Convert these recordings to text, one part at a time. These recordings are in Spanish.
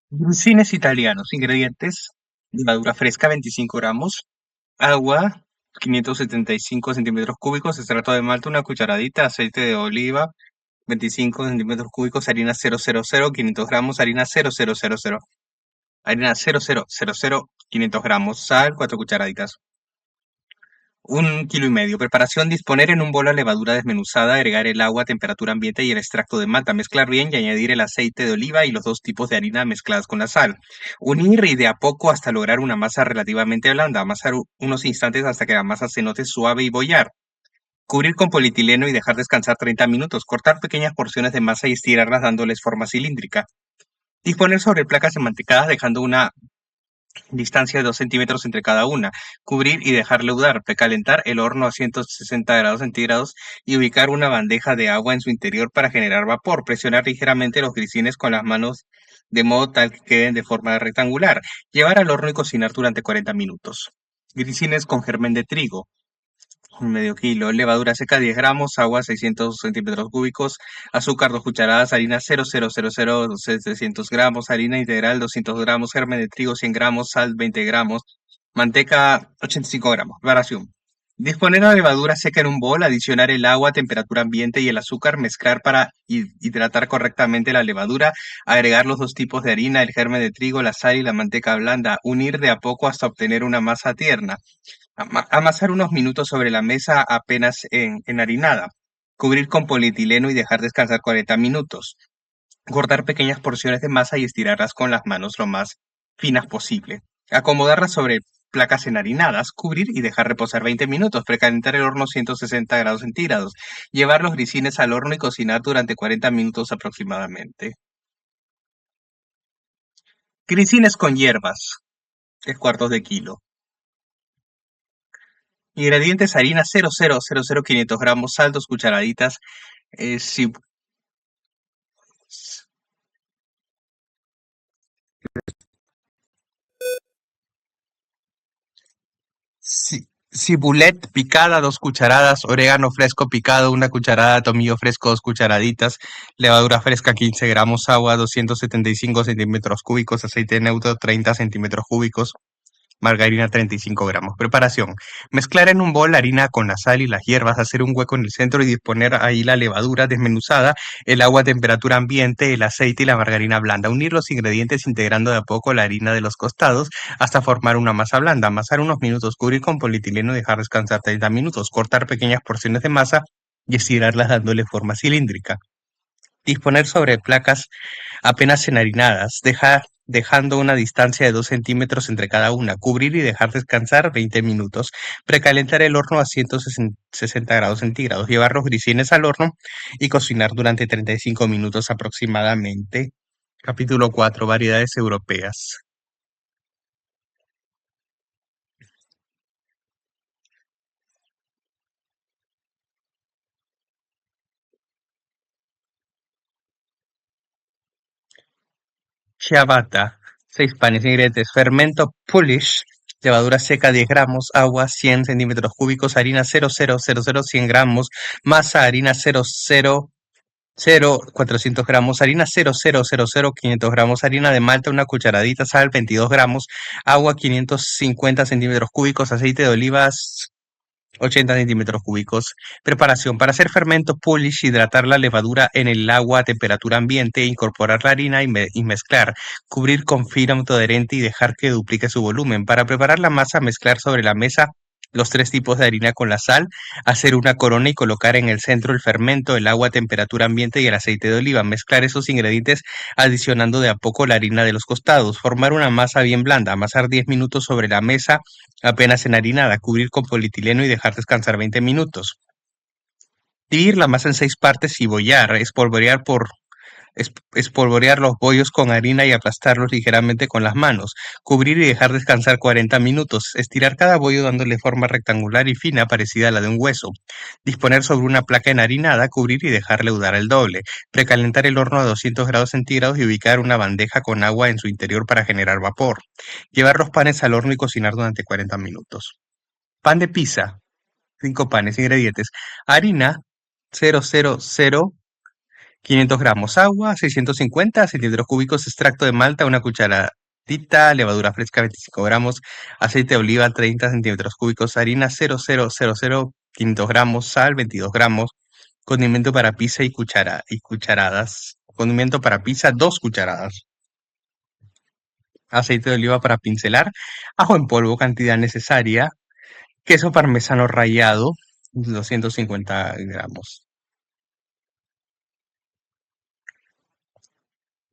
Grissines italianos. Ingredientes: levadura fresca 25 gramos, agua 575 centímetros cúbicos, extracto de malta una cucharadita, aceite de oliva 25 centímetros cúbicos, harina 000, 500 gramos, harina 0000, harina 0000, 500 gramos, sal 4 cucharaditas. 1,5 kilos. Preparación: disponer en un bol la levadura desmenuzada, agregar el agua a temperatura ambiente y el extracto de malta, mezclar bien y añadir el aceite de oliva y los dos tipos de harina mezcladas con la sal. Unir y de a poco hasta lograr una masa relativamente blanda. Amasar unos instantes hasta que la masa se note suave y bollar. Cubrir con polietileno y dejar descansar 30 minutos. Cortar pequeñas porciones de masa y estirarlas dándoles forma cilíndrica. Disponer sobre placas enmantecadas dejando una distancia de 2 centímetros entre cada una, cubrir y dejar leudar, precalentar el horno a 160 grados centígrados y ubicar una bandeja de agua en su interior para generar vapor, presionar ligeramente los grisines con las manos de modo tal que queden de forma rectangular, llevar al horno y cocinar durante 40 minutos. Grisines con germen de trigo. 1/2 kilo, levadura seca 10 gramos, agua 600 centímetros cúbicos, azúcar 2 cucharadas, harina 0000, 700 gramos, harina integral 200 gramos, germen de trigo 100 gramos, sal 20 gramos, manteca 85 gramos. Preparación: disponer la levadura seca en un bol, adicionar el agua a temperatura ambiente y el azúcar, mezclar para hidratar correctamente la levadura, agregar los dos tipos de harina, el germen de trigo, la sal y la manteca blanda, unir de a poco hasta obtener una masa tierna. Amasar unos minutos sobre la mesa apenas enharinada. Cubrir con polietileno y dejar descansar 40 minutos. Cortar pequeñas porciones de masa y estirarlas con las manos lo más finas posible. Acomodarlas sobre placas enharinadas, cubrir y dejar reposar 20 minutos. Precalentar el horno 160 grados centígrados. Llevar los grisines al horno y cocinar durante 40 minutos aproximadamente. Grisines con hierbas, 3/4 kilo. Ingredientes: harina 0000, 500 gramos, sal 2 cucharaditas, si, cibulet picada 2 cucharadas, orégano fresco picado 1 cucharada, tomillo fresco 2 cucharaditas, levadura fresca 15 gramos, agua 275 centímetros cúbicos, aceite neutro 30 centímetros cúbicos, margarina 35 gramos. Preparación: mezclar en un bol la harina con la sal y las hierbas, hacer un hueco en el centro y disponer ahí la levadura desmenuzada, el agua a temperatura ambiente, el aceite y la margarina blanda. Unir los ingredientes integrando de a poco la harina de los costados hasta formar una masa blanda. Amasar unos minutos, cubrir con polietileno y dejar descansar 30 minutos. Cortar pequeñas porciones de masa y estirarlas dándole forma cilíndrica. Disponer sobre placas apenas enharinadas, dejando una distancia de 2 centímetros entre cada una, cubrir y dejar descansar 20 minutos, precalentar el horno a 160 grados centígrados, llevar los grisines al horno y cocinar durante 35 minutos aproximadamente. Capítulo 4: variedades europeas. Ciabatta, 6 panes. Ingredientes: fermento Polish, levadura seca 10 gramos, agua 100 centímetros cúbicos, harina 0000, 100 gramos, masa harina 400 gramos, harina 0000, 500 gramos, harina de malta 1 cucharadita, sal 22 gramos, agua 550 centímetros cúbicos, aceite de olivas 80 centímetros cúbicos. Preparación: para hacer fermento Polish, hidratar la levadura en el agua a temperatura ambiente, incorporar la harina y mezclar, cubrir con filamento adherente y dejar que duplique su volumen. Para preparar la masa, mezclar sobre la mesa los tres tipos de harina con la sal, hacer una corona y colocar en el centro el fermento, el agua a temperatura ambiente y el aceite de oliva. Mezclar esos ingredientes adicionando de a poco la harina de los costados. Formar una masa bien blanda. Amasar 10 minutos sobre la mesa apenas enharinada. Cubrir con polietileno y dejar descansar 20 minutos. Dividir la masa en 6 partes y bollar. Espolvorear los bollos con harina y aplastarlos ligeramente con las manos. Cubrir y dejar descansar 40 minutos. Estirar cada bollo dándole forma rectangular y fina parecida a la de un hueso. Disponer sobre una placa enharinada, cubrir y dejar leudar el doble. Precalentar el horno a 200 grados centígrados y ubicar una bandeja con agua en su interior para generar vapor. Llevar los panes al horno y cocinar durante 40 minutos. Pan de pizza, 5 panes. Ingredientes: harina 000, 500 gramos agua, 650 centímetros cúbicos extracto de malta, una cucharadita, levadura fresca 25 gramos, aceite de oliva 30 centímetros cúbicos, harina 0000, 500 gramos, sal 22 gramos, condimento para pizza y cucharadas, condimento para pizza 2 cucharadas, aceite de oliva para pincelar, ajo en polvo cantidad necesaria, queso parmesano rallado 250 gramos.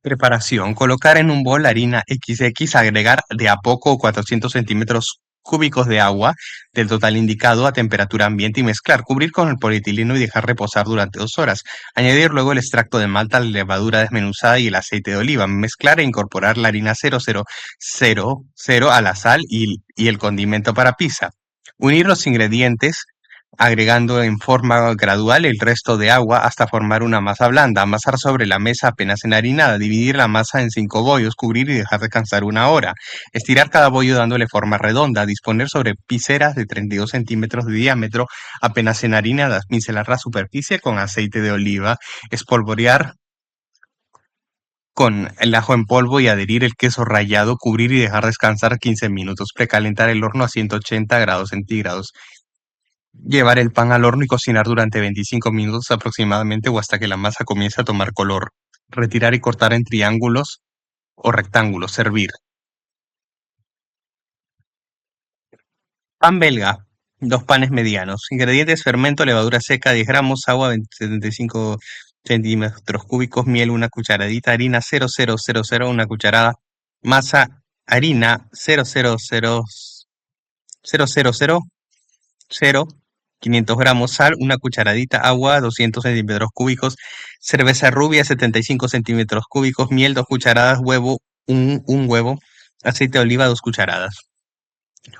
Preparación: colocar en un bol harina XX, agregar de a poco 400 centímetros cúbicos de agua del total indicado a temperatura ambiente y mezclar. Cubrir con el polietileno y dejar reposar durante 2 horas. Añadir luego el extracto de malta, la levadura desmenuzada y el aceite de oliva. Mezclar e incorporar la harina 0000 a la sal y el condimento para pizza. Unir los ingredientes agregando en forma gradual el resto de agua hasta formar una masa blanda. Amasar sobre la mesa apenas enharinada. Dividir la masa en 5 bollos, cubrir y dejar descansar 1 hora. Estirar cada bollo dándole forma redonda. Disponer sobre piseras de 32 centímetros de diámetro apenas enharinadas. Pincelar la superficie con aceite de oliva. Espolvorear con el ajo en polvo y adherir el queso rallado, cubrir y dejar descansar 15 minutos. Precalentar el horno a 180 grados centígrados. Llevar el pan al horno y cocinar durante 25 minutos aproximadamente o hasta que la masa comience a tomar color. Retirar y cortar en triángulos o rectángulos. Servir. Pan belga. 2 panes medianos. Ingredientes: fermento, levadura seca 10 gramos, agua 75 centímetros cúbicos, miel 1 cucharadita, harina 0000 1 cucharada, masa, harina 0,000, 500 gramos, sal, 1 cucharadita, agua, 200 centímetros cúbicos, cerveza rubia, 75 centímetros cúbicos, miel, 2 cucharadas, huevo, un huevo, aceite de oliva, 2 cucharadas.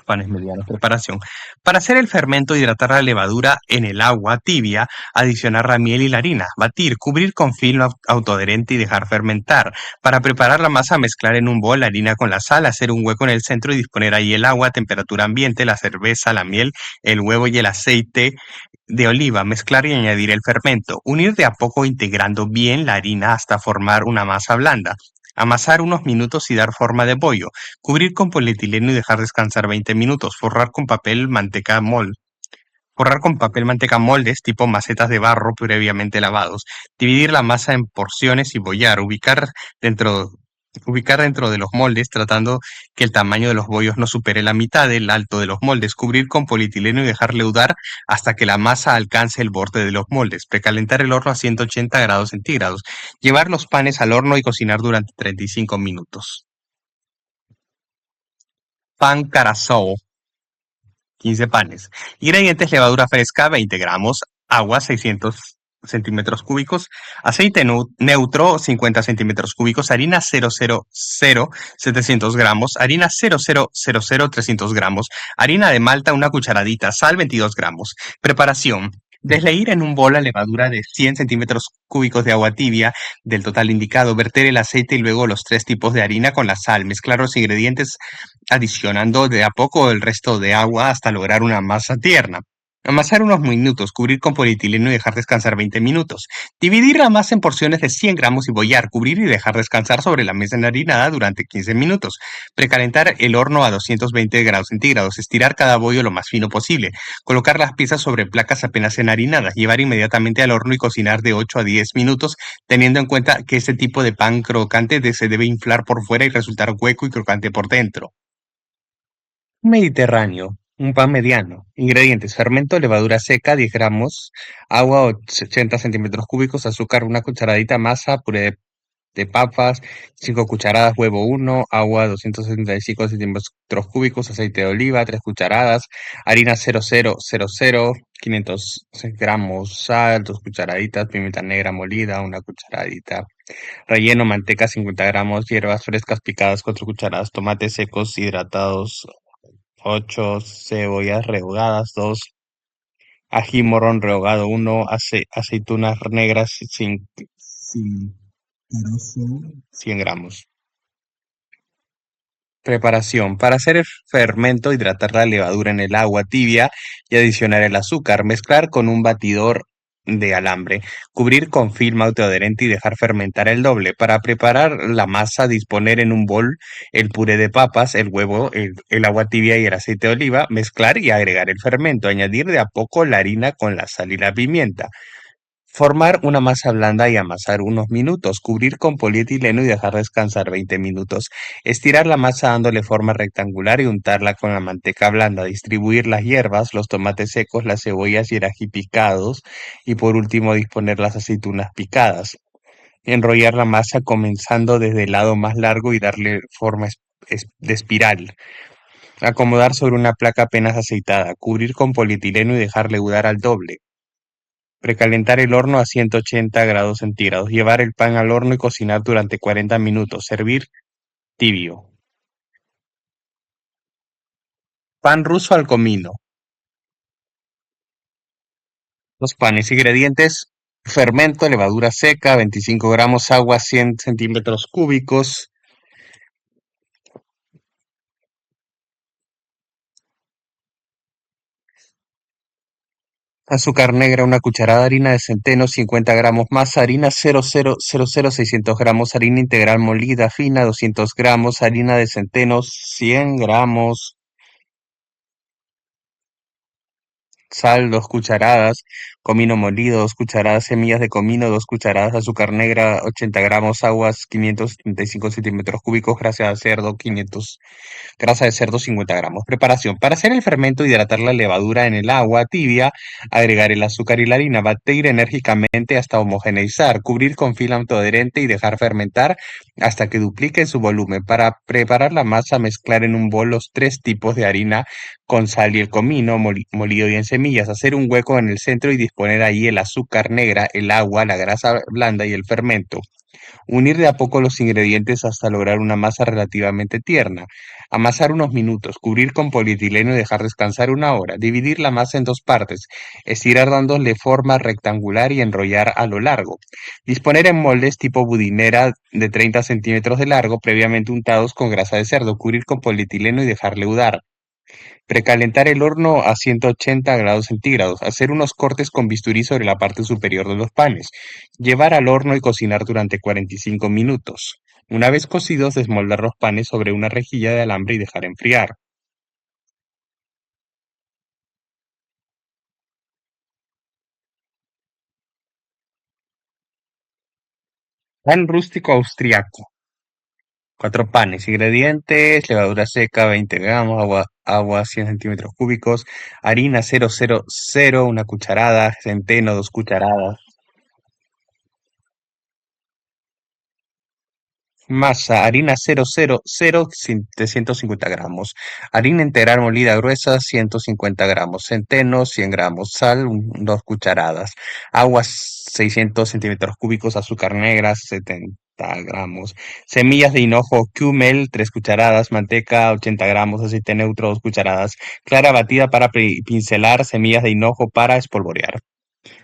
Panes medianos. Preparación. Para hacer el fermento, hidratar la levadura en el agua tibia, adicionar la miel y la harina, batir, cubrir con film autoadherente y dejar fermentar. Para preparar la masa, mezclar en un bol la harina con la sal, hacer un hueco en el centro y disponer ahí el agua a temperatura ambiente, la cerveza, la miel, el huevo y el aceite de oliva, mezclar y añadir el fermento. Unir de a poco integrando bien la harina hasta formar una masa blanda. Amasar unos minutos y dar forma de bollo. Cubrir con polietileno y dejar descansar 20 minutos. Forrar con papel manteca moldes tipo macetas de barro previamente lavados. Dividir la masa en porciones y bollar. Dentro, ubicar dentro de los moldes tratando que el tamaño de los bollos no supere la mitad del alto de los moldes. Cubrir con polietileno y dejar leudar hasta que la masa alcance el borde de los moldes. Precalentar el horno a 180 grados centígrados. Llevar los panes al horno y cocinar durante 35 minutos. Pan carasol. 15 panes. Ingredientes: levadura fresca 20 gramos, agua 600 centímetros cúbicos, aceite neutro 50 centímetros cúbicos, harina 000 700 gramos, harina 0000 300 gramos, harina de malta 1 cucharadita, sal 22 gramos. Preparación. Desleír en un bol la levadura de 100 centímetros cúbicos de agua tibia del total indicado, verter el aceite y luego los 3 tipos de harina con la sal, mezclar los ingredientes adicionando de a poco el resto de agua hasta lograr una masa tierna. Amasar unos minutos, cubrir con polietileno y dejar descansar 20 minutos. Dividir la masa en porciones de 100 gramos y bollar, cubrir y dejar descansar sobre la mesa enharinada durante 15 minutos. Precalentar el horno a 220 grados centígrados. Estirar cada bollo lo más fino posible. Colocar las piezas sobre placas apenas enharinadas. Llevar inmediatamente al horno y cocinar de 8 a 10 minutos, teniendo en cuenta que este tipo de pan crocante se debe inflar por fuera y resultar hueco y crocante por dentro. Mediterráneo, un pan mediano. Ingredientes: fermento, levadura seca 10 gramos, agua 80 centímetros cúbicos, azúcar 1 cucharadita, masa, puré de papas 5 cucharadas, huevo 1, agua 275 centímetros cúbicos, aceite de oliva 3 cucharadas, harina 0000, 500 gramos, sal 2 cucharaditas, pimienta negra molida 1 cucharadita, relleno manteca 50 gramos, hierbas frescas picadas 4 cucharadas, tomates secos hidratados 8, cebollas rehogadas 2, ají morrón rehogado 1, aceitunas negras sin carozo, 100 gramos. Preparación. Para hacer el fermento, hidratar la levadura en el agua tibia y adicionar el azúcar. Mezclar con un batidor de alambre, cubrir con film autoadherente y dejar fermentar el doble. Para preparar la masa, disponer en un bol el puré de papas, el huevo, el agua tibia y el aceite de oliva, mezclar y agregar el fermento, añadir de a poco la harina con la sal y la pimienta. Formar una masa blanda y amasar unos minutos, cubrir con polietileno y dejar descansar 20 minutos. Estirar la masa dándole forma rectangular y untarla con la manteca blanda. Distribuir las hierbas, los tomates secos, las cebollas y el ají picados. Y por último disponer las aceitunas picadas. Enrollar la masa comenzando desde el lado más largo y darle forma de espiral. Acomodar sobre una placa apenas aceitada. Cubrir con polietileno y dejar leudar al doble. Precalentar el horno a 180 grados centígrados. Llevar el pan al horno y cocinar durante 40 minutos. Servir tibio. Pan ruso al comino. Los panes. Ingredientes: fermento, levadura seca, 25 gramos, agua, 100 centímetros cúbicos, azúcar negra, una cucharada, harina de centeno, 50 gramos, masa, harina 600 gramos, harina integral molida fina, 200 gramos, harina de centeno, 100 gramos, sal, 2 cucharadas, comino molido, 2 cucharadas, semillas de comino, 2 cucharadas, azúcar negra, 80 gramos, aguas, 575 centímetros cúbicos, grasa de cerdo, 500 grasa de cerdo, 50 gramos. Preparación. Para hacer el fermento, hidratar la levadura en el agua tibia, agregar el azúcar y la harina, batir enérgicamente hasta homogeneizar, cubrir con filamento adherente y dejar fermentar hasta que duplique su volumen. Para preparar la masa, mezclar en un bol los tres tipos de harina con sal y el comino molido y en semillas, hacer un hueco en el centro y disponer ahí el azúcar negra, el agua, la grasa blanda y el fermento. Unir de a poco los ingredientes hasta lograr una masa relativamente tierna. Amasar unos minutos, cubrir con polietileno y dejar descansar una hora. Dividir la masa en dos partes. Estirar dándole forma rectangular y enrollar a lo largo. Disponer en moldes tipo budinera de 30 centímetros de largo, previamente untados con grasa de cerdo. Cubrir con polietileno y dejar leudar. Precalentar el horno a 180 grados centígrados. Hacer unos cortes con bisturí sobre la parte superior de los panes. Llevar al horno y cocinar durante 45 minutos. Una vez cocidos, desmoldar los panes sobre una rejilla de alambre y dejar enfriar. Pan rústico austriaco. Cuatro panes. Ingredientes: levadura seca, 20 gramos, agua 100 centímetros cúbicos, harina 000, una cucharada, centeno, 2 cucharadas. Masa: harina 000, 750 gramos. Harina integral molida gruesa, 150 gramos. Centeno, 100 gramos. Sal, 2 cucharadas. Agua, 600 centímetros cúbicos. Azúcar negra, 70 gramos. Semillas de hinojo Kümel, 3 cucharadas. Manteca, 80 gramos. Aceite neutro, 2 cucharadas. Clara batida para pincelar. Semillas de hinojo para espolvorear.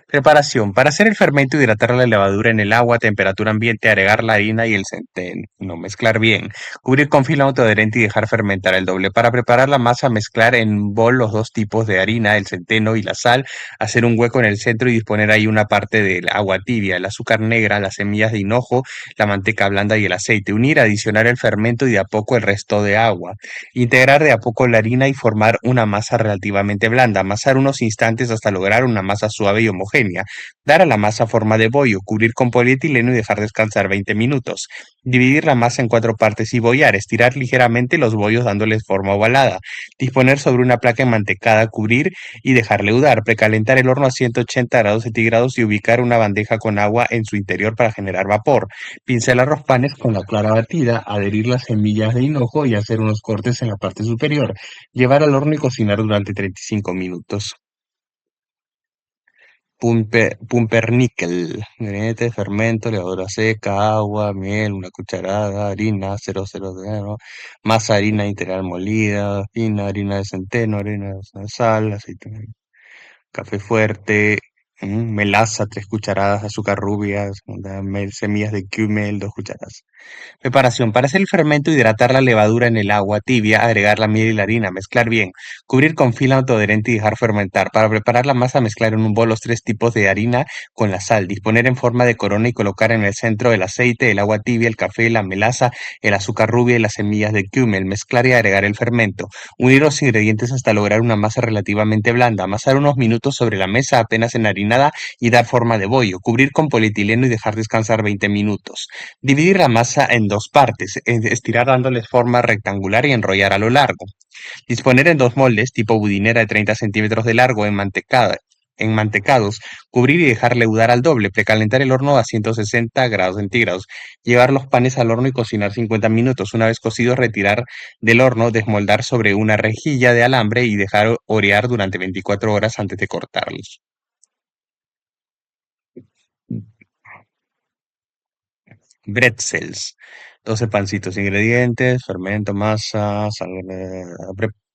Preparación. Para hacer el fermento, hidratar la levadura en el agua a temperatura ambiente, agregar la harina y el centeno, no mezclar bien, cubrir con filamento adherente y dejar fermentar el doble. Para preparar la masa, mezclar en un bol los dos tipos de harina, el centeno y la sal, hacer un hueco en el centro y disponer ahí una parte del agua tibia, el azúcar negra, las semillas de hinojo, la manteca blanda y el aceite. Unir, adicionar el fermento y de a poco el resto de agua. Integrar de a poco la harina y formar una masa relativamente blanda. Amasar unos instantes hasta lograr una masa suave y homogénea. Dar a la masa forma de bollo, cubrir con polietileno y dejar descansar 20 minutos. Dividir la masa en cuatro partes y bollar. Estirar ligeramente los bollos dándoles forma ovalada. Disponer sobre una placa enmantecada, cubrir y dejar leudar. Precalentar el horno a 180 grados centígrados y ubicar una bandeja con agua en su interior para generar vapor. Pincelar los panes con la clara batida, adherir las semillas de hinojo y hacer unos cortes en la parte superior. Llevar al horno y cocinar durante 35 minutos. Pumpernickel. Ingredientes: fermento, levadura seca, agua, miel, una cucharada, harina, 00, masa, harina integral molida, fina, harina de centeno, harina de sal, aceite, café fuerte, Melaza, 3 cucharadas, azúcar rubia, semillas de cúmel, 2 cucharadas. Preparación. Para hacer el fermento, hidratar la levadura en el agua tibia, agregar la miel y la harina, mezclar bien, cubrir con film autoadherente y dejar fermentar. Para preparar la masa, mezclar en un bol los 3 tipos de harina con la sal, disponer en forma de corona y colocar en el centro el aceite, el agua tibia, el café, la melaza, el azúcar rubia y las semillas de cúmel, mezclar y agregar el fermento. Unir los ingredientes hasta lograr una masa relativamente blanda, amasar unos minutos sobre la mesa apenas enharinada y dar forma de bollo, cubrir con polietileno y dejar descansar 20 minutos. Dividir la masa en 2 partes, estirar dándoles forma rectangular y enrollar a lo largo. Disponer en 2 moldes, tipo budinera de 30 centímetros de largo, enmantecados, cubrir y dejar leudar al doble, precalentar el horno a 160 grados centígrados, llevar los panes al horno y cocinar 50 minutos. Una vez cocidos, retirar del horno, desmoldar sobre una rejilla de alambre y dejar orear durante 24 horas antes de cortarlos. Bretzels. 12 pancitos, ingredientes, fermento, masa,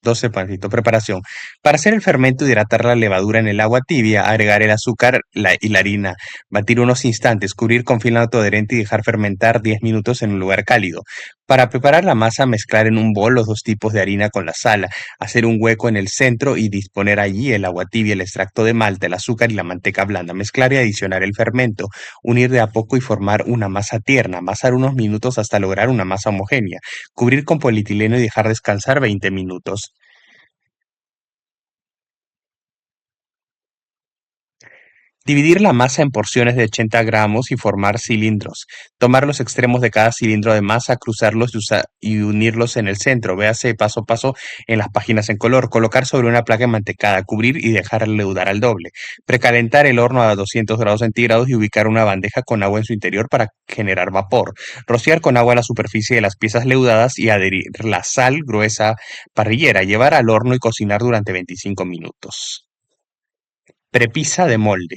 12 pancitos. Preparación. Para hacer el fermento, hidratar la levadura en el agua tibia, agregar el azúcar y la harina, batir unos instantes, cubrir con film autoadherente y dejar fermentar 10 minutos en un lugar cálido. Para preparar la masa, mezclar en un bol los 2 tipos de harina con la sal, hacer un hueco en el centro y disponer allí el agua tibia, el extracto de malta, el azúcar y la manteca blanda. Mezclar y adicionar el fermento, unir de a poco y formar una masa tierna, amasar unos minutos hasta lograr una masa homogénea, cubrir con polietileno y dejar descansar 20 minutos. Dividir la masa en porciones de 80 gramos y formar cilindros. Tomar los extremos de cada cilindro de masa, cruzarlos y unirlos en el centro. Véase paso a paso en las páginas en color. Colocar sobre una placa mantecada, cubrir y dejar leudar al doble. Precalentar el horno a 200 grados centígrados y ubicar una bandeja con agua en su interior para generar vapor. Rociar con agua la superficie de las piezas leudadas y adherir la sal gruesa parrillera. Llevar al horno y cocinar durante 25 minutos. Prepisa de molde.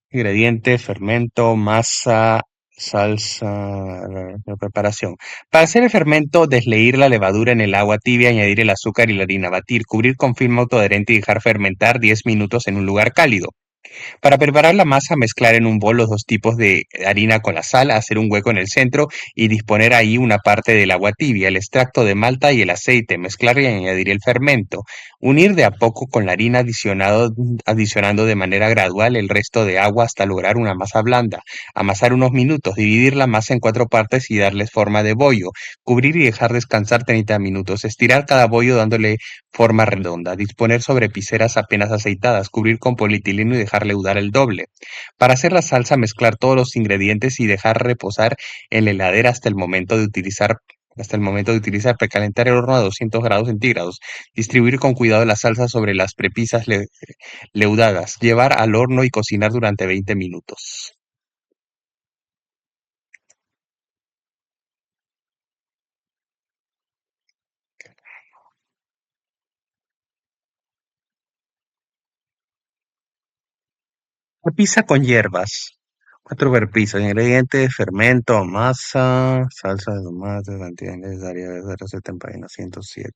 Ingredientes, fermento, masa, salsa, la preparación. Para hacer el fermento, desleír la levadura en el agua tibia, añadir el azúcar y la harina, batir, cubrir con film autoadherente y dejar fermentar 10 minutos en un lugar cálido. Para preparar la masa, mezclar en un bol los 2 tipos de harina con la sal, hacer un hueco en el centro y disponer ahí una parte del agua tibia, el extracto de malta y el aceite, mezclar y añadir el fermento. Unir de a poco con la harina adicionando de manera gradual el resto de agua hasta lograr una masa blanda. Amasar unos minutos, dividir la masa en 4 partes y darles forma de bollo. Cubrir y dejar descansar 30 minutos. Estirar cada bollo dándole forma redonda. Disponer sobre piceras apenas aceitadas. Cubrir con polietileno y dejar leudar el doble. Para hacer la salsa, mezclar todos los ingredientes y dejar reposar en la heladera hasta el momento de utilizar, precalentar el horno a 200 grados centígrados, distribuir con cuidado la salsa sobre las prepisas leudadas, llevar al horno y cocinar durante 20 minutos. La pizza con hierbas. 4 ingredientes, fermento, masa, salsa de tomate, cantidad necesaria de receta en página 107.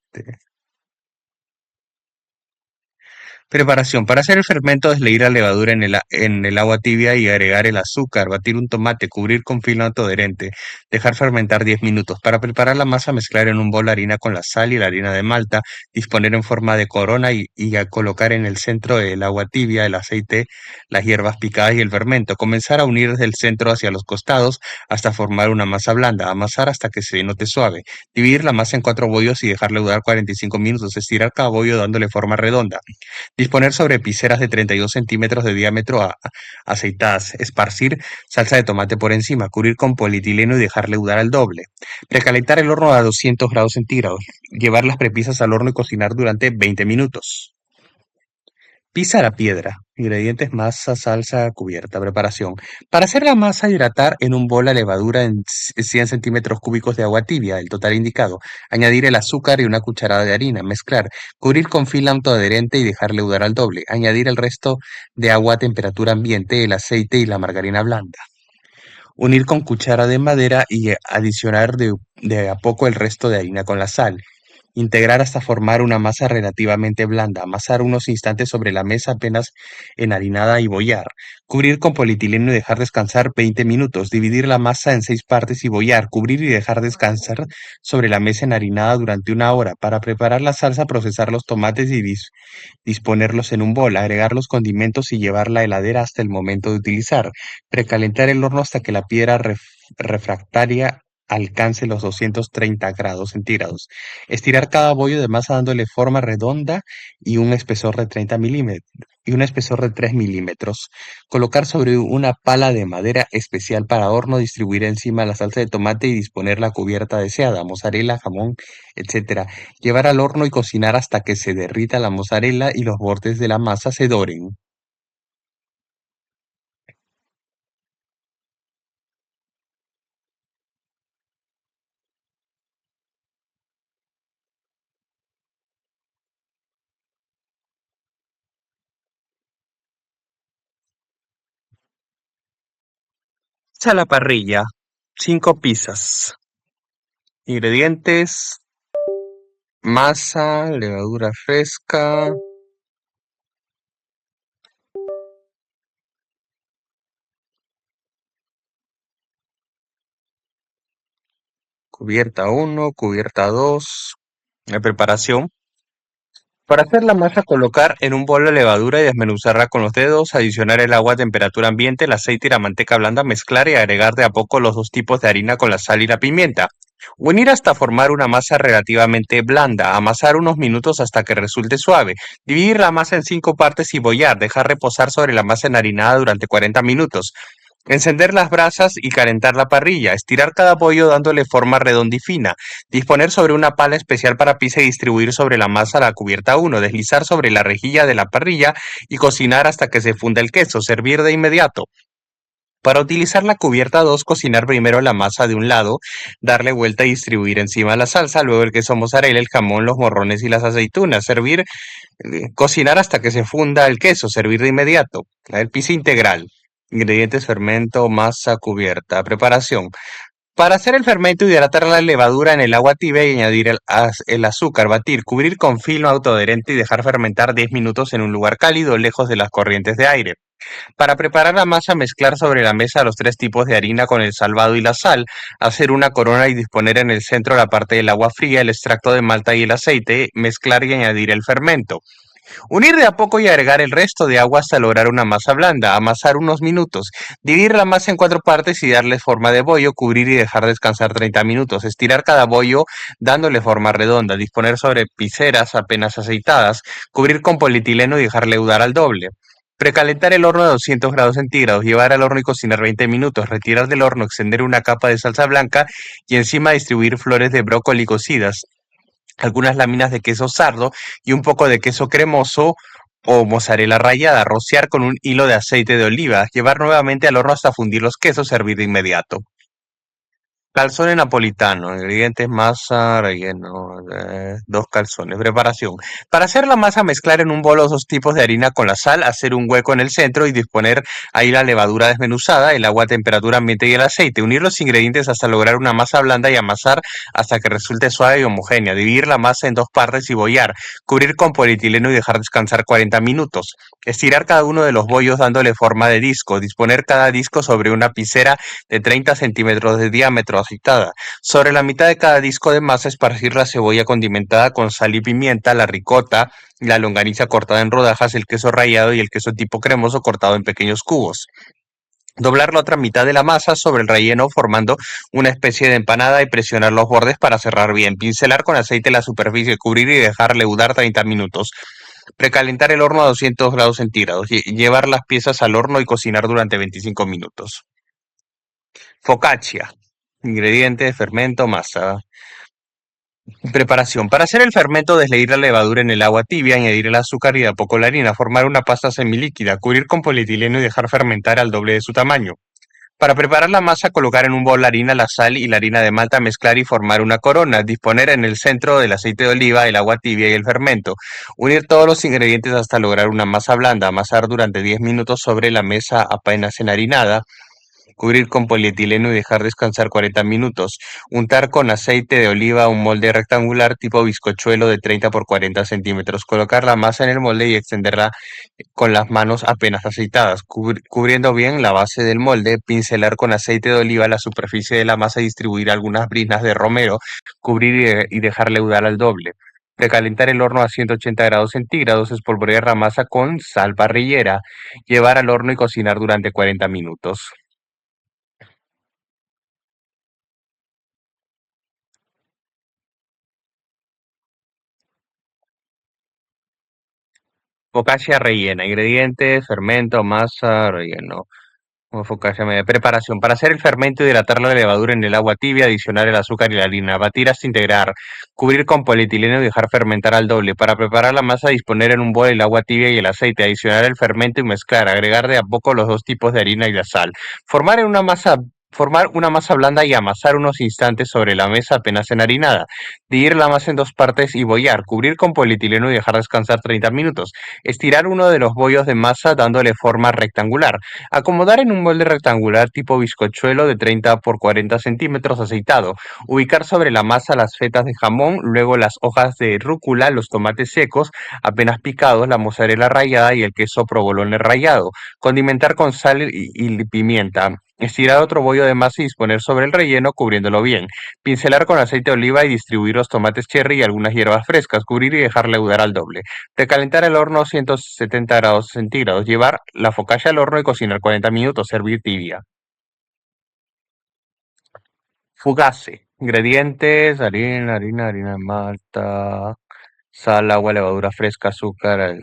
Preparación. Para hacer el fermento, desleír la levadura en el agua tibia y agregar el azúcar. Batir un tomate, cubrir con film adherente. Dejar fermentar 10 minutos. Para preparar la masa, mezclar en un bol la harina con la sal y la harina de malta. Disponer en forma de corona y a colocar en el centro el agua tibia, el aceite, las hierbas picadas y el fermento. Comenzar a unir desde el centro hacia los costados hasta formar una masa blanda. Amasar hasta que se note suave. Dividir la masa en 4 bollos y dejarle durar 45 minutos. Estirar cada bollo dándole forma redonda. Disponer sobre piceras de 32 centímetros de diámetro aceitadas. Esparcir salsa de tomate por encima. Cubrir con polietileno y dejar leudar al doble. Precalentar el horno a 200 grados centígrados. Llevar las prepisas al horno y cocinar durante 20 minutos. Pizza a la piedra. Ingredientes: masa, salsa, cubierta. Preparación. Para hacer la masa, hidratar en un bol la levadura en 100 centímetros cúbicos de agua tibia, el total indicado. Añadir el azúcar y una cucharada de harina. Mezclar. Cubrir con film autoadherente y dejar leudar al doble. Añadir el resto de agua a temperatura ambiente, el aceite y la margarina blanda. Unir con cuchara de madera y adicionar de a poco el resto de harina con la sal. Integrar hasta formar una masa relativamente blanda. Amasar unos instantes sobre la mesa apenas enharinada y bollar. Cubrir con polietileno y dejar descansar 20 minutos. Dividir la masa en 6 partes y bollar. Cubrir y dejar descansar sobre la mesa enharinada durante 1 hora. Para preparar la salsa, procesar los tomates y disponerlos en un bol. Agregar los condimentos y llevar la heladera hasta el momento de utilizar. Precalentar el horno hasta que la piedra refractaria alcance los 230 grados centígrados. Estirar cada bollo de masa dándole forma redonda y un espesor de 30 milímetros y un espesor de 3 milímetros. Colocar sobre una pala de madera especial para horno, distribuir encima la salsa de tomate y disponer la cubierta deseada, mozzarella, jamón, etcétera. Llevar al horno y cocinar hasta que se derrita la mozzarella y los bordes de la masa se doren. A la parrilla, 5 pizzas. Ingredientes: masa, levadura fresca, cubierta uno, cubierta 2. La preparación: para hacer la masa, colocar en un bol la levadura y desmenuzarla con los dedos, adicionar el agua a temperatura ambiente, el aceite y la manteca blanda, mezclar y agregar de a poco los 2 tipos de harina con la sal y la pimienta. Unir hasta formar una masa relativamente blanda, amasar unos minutos hasta que resulte suave, dividir la masa en 5 partes y bollar, dejar reposar sobre la masa enharinada durante 40 minutos. Encender las brasas y calentar la parrilla, estirar cada bollo dándole forma redonda y fina, disponer sobre una pala especial para pizza y distribuir sobre la masa la cubierta uno, deslizar sobre la rejilla de la parrilla y cocinar hasta que se funda el queso, servir de inmediato. Para utilizar la cubierta 2, cocinar primero la masa de un lado, darle vuelta y distribuir encima la salsa, luego el queso mozzarella, el jamón, los morrones y las aceitunas, cocinar hasta que se funda el queso, servir de inmediato. El pizza integral. Ingredientes: fermento, masa, cubierta. Preparación: para hacer el fermento, hidratar la levadura en el agua tibia y añadir el azúcar, batir, cubrir con film autoadherente y dejar fermentar 10 minutos en un lugar cálido, lejos de las corrientes de aire. Para preparar la masa, mezclar sobre la mesa los 3 tipos de harina con el salvado y la sal, hacer una corona y disponer en el centro la parte del agua fría, el extracto de malta y el aceite, mezclar y añadir el fermento. Unir de a poco y agregar el resto de agua hasta lograr una masa blanda, amasar unos minutos, dividir la masa en 4 partes y darle forma de bollo, cubrir y dejar descansar 30 minutos, estirar cada bollo dándole forma redonda, disponer sobre piceras apenas aceitadas, cubrir con polietileno y dejar leudar al doble. Precalentar el horno a 200 grados centígrados, llevar al horno y cocinar 20 minutos, retirar del horno, extender una capa de salsa blanca y encima distribuir flores de brócoli cocidas, algunas láminas de queso sardo y un poco de queso cremoso o mozzarella rallada, rociar con un hilo de aceite de oliva, llevar nuevamente al horno hasta fundir los quesos, servir de inmediato. Calzone napolitano, ingredientes: masa, relleno, 2 calzones. Preparación: para hacer la masa, mezclar en un bol los 2 tipos de harina con la sal, hacer un hueco en el centro y disponer ahí la levadura desmenuzada, el agua a temperatura ambiente y el aceite. Unir los ingredientes hasta lograr una masa blanda y amasar hasta que resulte suave y homogénea. Dividir la masa en 2 partes y bollar. Cubrir con polietileno y dejar descansar 40 minutos. Estirar cada uno de los bollos dándole forma de disco. Disponer cada disco sobre una pizera de 30 centímetros de diámetro aceitada. Sobre la mitad de cada disco de masa, esparcir la cebolla condimentada con sal y pimienta, la ricota, la longaniza cortada en rodajas, el queso rallado y el queso tipo cremoso cortado en pequeños cubos. Doblar la otra mitad de la masa sobre el relleno formando una especie de empanada y presionar los bordes para cerrar bien. Pincelar con aceite la superficie, cubrir y dejar leudar 30 minutos. Precalentar el horno a 200 grados centígrados. Llevar las piezas al horno y cocinar durante 25 minutos. Focaccia. Ingredientes: fermento, masa. Preparación: para hacer el fermento, desleír la levadura en el agua tibia, añadir el azúcar y de a poco la harina, formar una pasta semilíquida, cubrir con polietileno y dejar fermentar al doble de su tamaño. Para preparar la masa, colocar en un bol la harina, la sal y la harina de malta, mezclar y formar una corona, disponer en el centro del aceite de oliva, el agua tibia y el fermento. Unir todos los ingredientes hasta lograr una masa blanda, amasar durante 10 minutos sobre la mesa apenas enharinada. Cubrir con polietileno y dejar descansar 40 minutos. Untar con aceite de oliva un molde rectangular tipo bizcochuelo de 30 por 40 centímetros. Colocar la masa en el molde y extenderla con las manos apenas aceitadas, cubriendo bien la base del molde, pincelar con aceite de oliva la superficie de la masa y distribuir algunas briznas de romero, cubrir y dejar leudar al doble. Precalentar el horno a 180 grados centígrados, espolvorear la masa con sal parrillera, llevar al horno y cocinar durante 40 minutos. Focaccia rellena. Ingredientes, fermento, masa, relleno. Focaccia media. Preparación. Para hacer el fermento, hidratar la levadura en el agua tibia, adicionar el azúcar y la harina, batir hasta integrar, cubrir con polietileno y dejar fermentar al doble. Para preparar la masa, disponer en un bol el agua tibia y el aceite, adicionar el fermento y mezclar, agregar de a poco los dos tipos de harina y la sal. Formar una masa blanda y amasar unos instantes sobre la mesa apenas enharinada. Dividir la masa en dos partes y bollar, cubrir con polietileno y dejar descansar 30 minutos. Estirar uno de los bollos de masa dándole forma rectangular. Acomodar en un molde rectangular tipo bizcochuelo de 30 por 40 centímetros aceitado. Ubicar sobre la masa las fetas de jamón, luego las hojas de rúcula, los tomates secos, apenas picados, la mozzarella rallada y el queso provolone rallado. Condimentar con sal y pimienta. Estirar otro bollo de masa y disponer sobre el relleno cubriéndolo bien. Pincelar con aceite de oliva y distribuir los tomates cherry y algunas hierbas frescas. Cubrir y dejar leudar al doble. Recalentar el horno a 170 grados centígrados. Llevar la focaccia al horno y cocinar 40 minutos. Servir tibia. Fugace. Ingredientes: harina de malta, sal, agua, levadura fresca, azúcar.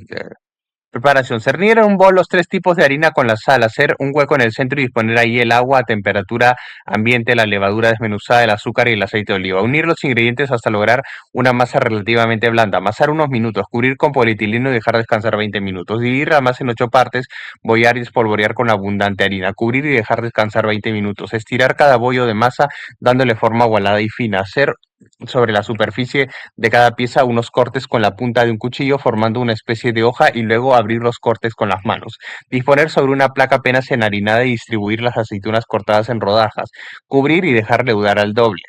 Preparación: cernir en un bol los tres tipos de harina con la sal, hacer un hueco en el centro y disponer ahí el agua a temperatura ambiente, la levadura desmenuzada, el azúcar y el aceite de oliva. Unir los ingredientes hasta lograr una masa relativamente blanda. Amasar unos minutos, cubrir con polietileno y dejar descansar 20 minutos. Dividir la masa en 8 partes, bollar y espolvorear con abundante harina. Cubrir y dejar descansar 20 minutos. Estirar cada bollo de masa dándole forma ovalada y fina. Hacer sobre la superficie de cada pieza unos cortes con la punta de un cuchillo formando una especie de hoja y luego abrir los cortes con las manos. Disponer sobre una placa apenas enharinada y distribuir las aceitunas cortadas en rodajas. Cubrir y dejar leudar al doble.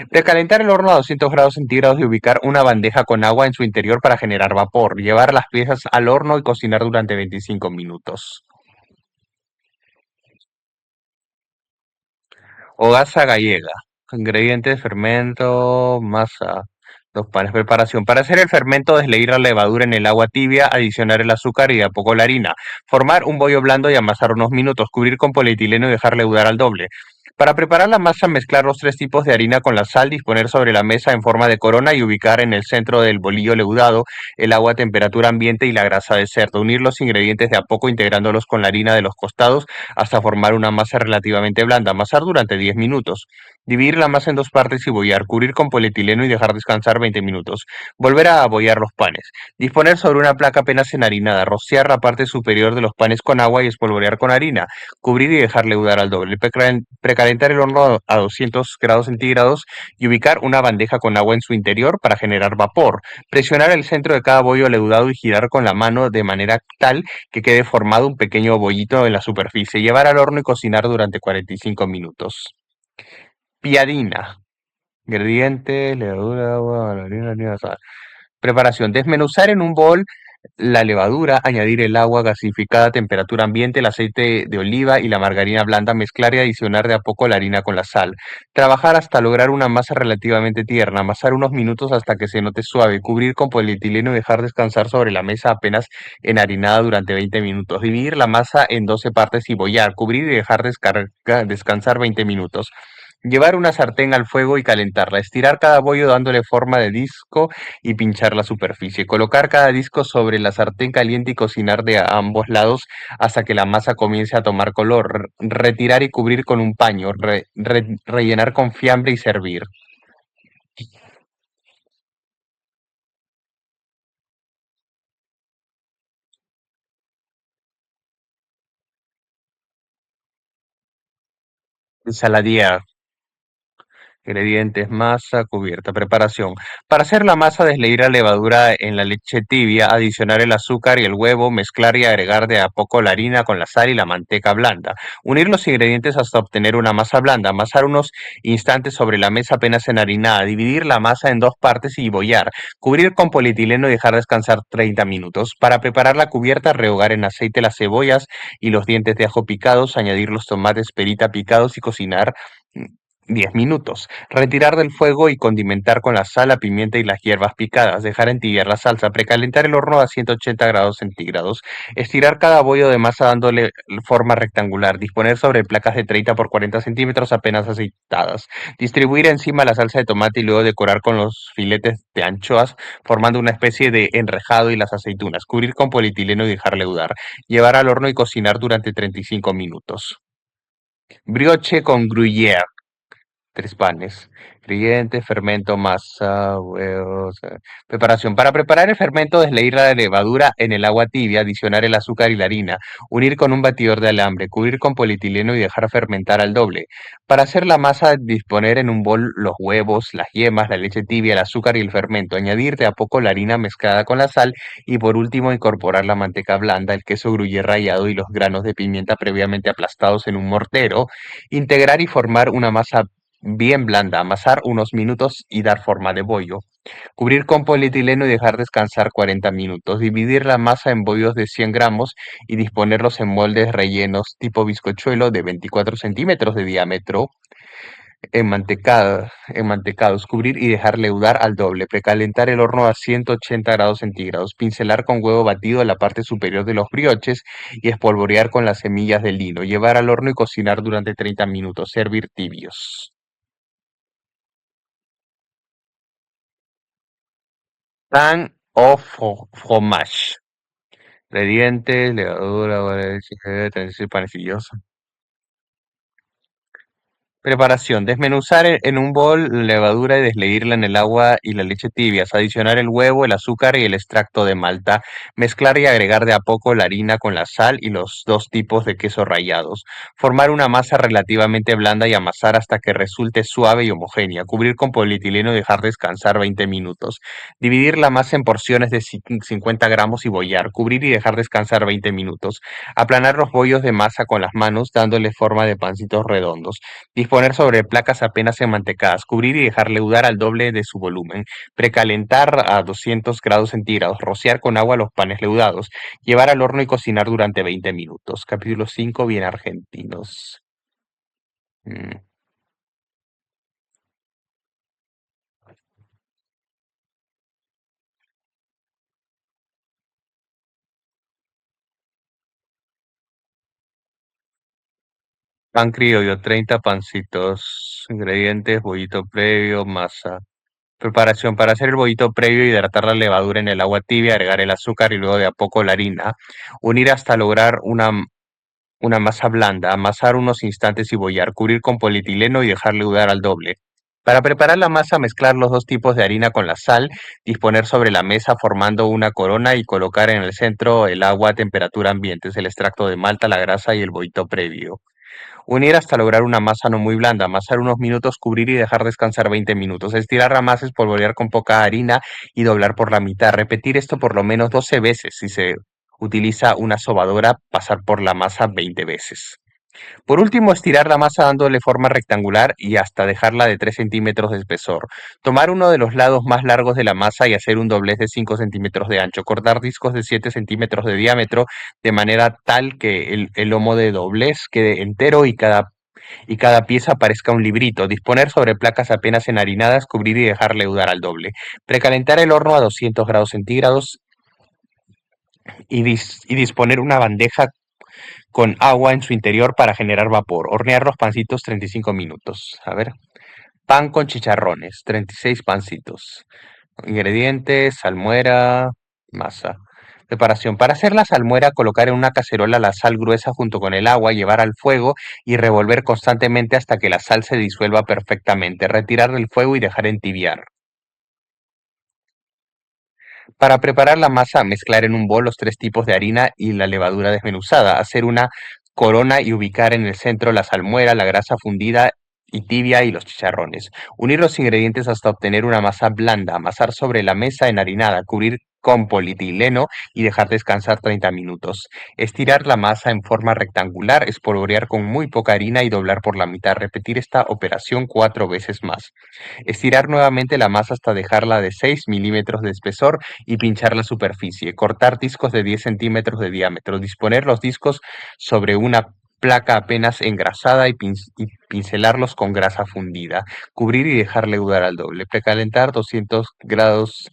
Precalentar el horno a 200 grados centígrados y ubicar una bandeja con agua en su interior para generar vapor. Llevar las piezas al horno y cocinar durante 25 minutos. Hogaza gallega. Ingredientes: fermento, masa, dos panes. Preparación. Para hacer el fermento, desleír la levadura en el agua tibia, adicionar el azúcar y de a poco la harina. Formar un bollo blando y amasar unos minutos. Cubrir con polietileno y dejar leudar al doble. Para preparar la masa, mezclar los tres tipos de harina con la sal, disponer sobre la mesa en forma de corona y ubicar en el centro del bolillo leudado el agua a temperatura ambiente y la grasa de cerdo. Unir los ingredientes de a poco integrándolos con la harina de los costados hasta formar una masa relativamente blanda. Amasar durante 10 minutos. Dividir la masa en dos partes y bollar. Cubrir con polietileno y dejar descansar 20 minutos. Volver a bollar los panes. Disponer sobre una placa apenas enharinada. Rociar la parte superior de los panes con agua y espolvorear con harina. Cubrir y dejar leudar al doble. Precalentar el horno a 200 grados centígrados y ubicar una bandeja con agua en su interior para generar vapor. Presionar el centro de cada bollo leudado y girar con la mano de manera tal que quede formado un pequeño bollito en la superficie. Llevar al horno y cocinar durante 45 minutos. Piadina. Ingredientes: levadura, agua, harina, sal. Preparación: desmenuzar en un bol la levadura, añadir el agua gasificada a temperatura ambiente, el aceite de oliva y la margarina blanda, mezclar y adicionar de a poco la harina con la sal. Trabajar hasta lograr una masa relativamente tierna, amasar unos minutos hasta que se note suave, cubrir con polietileno y dejar descansar sobre la mesa apenas enharinada durante 20 minutos. Dividir la masa en 12 partes y bollar, cubrir y dejar descansar 20 minutos. Llevar una sartén al fuego y calentarla. Estirar cada bollo dándole forma de disco y pinchar la superficie. Colocar cada disco sobre la sartén caliente y cocinar de a ambos lados hasta que la masa comience a tomar color. Retirar y cubrir con un paño. Rellenar con fiambre y servir. Ensaladilla. Ingredientes, masa, cubierta, preparación. Para hacer la masa, desleír la levadura en la leche tibia, adicionar el azúcar y el huevo, mezclar y agregar de a poco la harina con la sal y la manteca blanda. Unir los ingredientes hasta obtener una masa blanda. Amasar unos instantes sobre la mesa apenas enharinada. Dividir la masa en dos partes y bollar. Cubrir con polietileno y dejar descansar 30 minutos. Para preparar la cubierta, rehogar en aceite las cebollas y los dientes de ajo picados, añadir los tomates perita picados y cocinar 10 minutos. Retirar del fuego y condimentar con la sal, la pimienta y las hierbas picadas. Dejar entibiar la salsa. Precalentar el horno a 180 grados centígrados. Estirar cada bollo de masa dándole forma rectangular. Disponer sobre placas de 30 por 40 centímetros apenas aceitadas. Distribuir encima la salsa de tomate y luego decorar con los filetes de anchoas, formando una especie de enrejado y las aceitunas. Cubrir con polietileno y dejar leudar. Llevar al horno y cocinar durante 35 minutos. Brioche con gruyère. Tres panes. Ingredientes, fermento, masa, huevos. Preparación. Para preparar el fermento, desleír la levadura en el agua tibia, adicionar el azúcar y la harina, unir con un batidor de alambre, cubrir con polietileno y dejar fermentar al doble. Para hacer la masa, disponer en un bol los huevos, las yemas, la leche tibia, el azúcar y el fermento. Añadir de a poco la harina mezclada con la sal y por último incorporar la manteca blanda, el queso gruyère rallado y los granos de pimienta previamente aplastados en un mortero. Integrar y formar una masa bien blanda, amasar unos minutos y dar forma de bollo. Cubrir con polietileno y dejar descansar 40 minutos. Dividir la masa en bollos de 100 gramos y disponerlos en moldes rellenos tipo bizcochuelo de 24 centímetros de diámetro, enmantecados. Cubrir y dejar leudar al doble. Precalentar el horno a 180 grados centígrados. Pincelar con huevo batido en la parte superior de los brioches y espolvorear con las semillas de lino. Llevar al horno y cocinar durante 30 minutos. Servir tibios. Pan o fromage. Ingredientes, levadura, leche, panecilloso. Preparación. Desmenuzar en un bol la levadura y desleírla en el agua y la leche tibias. Adicionar el huevo, el azúcar y el extracto de malta. Mezclar y agregar de a poco la harina con la sal y los dos tipos de queso rallados. Formar una masa relativamente blanda y amasar hasta que resulte suave y homogénea. Cubrir con polietileno y dejar descansar 20 minutos. Dividir la masa en porciones de 50 gramos y bollar. Cubrir y dejar descansar 20 minutos. Aplanar los bollos de masa con las manos dándole forma de pancitos redondos. Disponer sobre placas apenas enmantecadas, cubrir y dejar leudar al doble de su volumen, precalentar a 200 grados centígrados, rociar con agua los panes leudados, llevar al horno y cocinar durante 20 minutos. Capítulo 5, bien argentinos. Mm, Pan criollo, 30 pancitos. Ingredientes, bollito previo, masa. Preparación. Para hacer el bollito previo, hidratar la levadura en el agua tibia, agregar el azúcar y luego de a poco la harina. Unir hasta lograr una masa blanda, amasar unos instantes y bollar, cubrir con polietileno y dejar leudar al doble. Para preparar la masa, mezclar los dos tipos de harina con la sal, disponer sobre la mesa formando una corona y colocar en el centro el agua a temperatura ambiente, el extracto de malta, la grasa y el bollito previo. Unir hasta lograr una masa no muy blanda, amasar unos minutos, cubrir y dejar descansar 20 minutos. Estirar la masa, espolvorear con poca harina y doblar por la mitad. Repetir esto por lo menos 12 veces. Si se utiliza una sobadora, pasar por la masa 20 veces. Por último, estirar la masa dándole forma rectangular y hasta dejarla de 3 centímetros de espesor. Tomar uno de los lados más largos de la masa y hacer un doblez de 5 centímetros de ancho. Cortar discos de 7 centímetros de diámetro de manera tal que el lomo de doblez quede entero y cada pieza parezca un librito. Disponer sobre placas apenas enharinadas, cubrir y dejar leudar al doble. Precalentar el horno a 200 grados centígrados y disponer una bandeja con agua en su interior para generar vapor. Hornear los pancitos 35 minutos. A ver. Pan con chicharrones, 36 pancitos. Ingredientes, salmuera, masa. Preparación. Para hacer la salmuera, colocar en una cacerola la sal gruesa junto con el agua, llevar al fuego y revolver constantemente hasta que la sal se disuelva perfectamente. Retirar del fuego y dejar entibiar. Para preparar la masa, mezclar en un bol los tres tipos de harina y la levadura desmenuzada. Hacer una corona y ubicar en el centro la salmuera, la grasa fundida y tibia y los chicharrones. Unir los ingredientes hasta obtener una masa blanda, amasar sobre la mesa enharinada, cubrir con polietileno y dejar descansar 30 minutos. Estirar la masa en forma rectangular, espolvorear con muy poca harina y doblar por la mitad. Repetir esta operación 4 veces más. Estirar nuevamente la masa hasta dejarla de 6 milímetros de espesor y pinchar la superficie. Cortar discos de 10 centímetros de diámetro. Disponer los discos sobre una placa apenas engrasada y pincelarlos con grasa fundida. Cubrir y dejar leudar al doble. Precalentar a 200 grados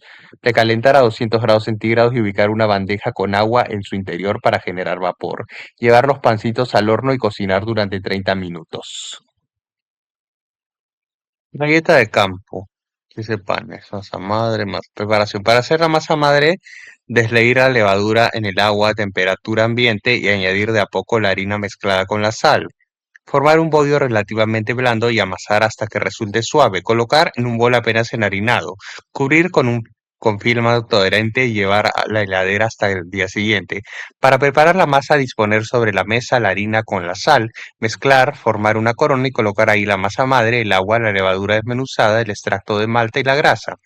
centígrados y ubicar una bandeja con agua en su interior para generar vapor. Llevar los pancitos al horno y cocinar durante 30 minutos. Galleta de campo. Dice panes, masa madre, más preparación. Para hacer la masa madre, desleír la levadura en el agua a temperatura ambiente y añadir de a poco la harina mezclada con la sal. Formar un bollo relativamente blando y amasar hasta que resulte suave. Colocar en un bol apenas enharinado. Cubrir con film autoadherente y llevar a la heladera hasta el día siguiente. Para preparar la masa, disponer sobre la mesa la harina con la sal, mezclar, formar una corona y colocar ahí la masa madre, el agua, la levadura desmenuzada, el extracto de malta y la grasa.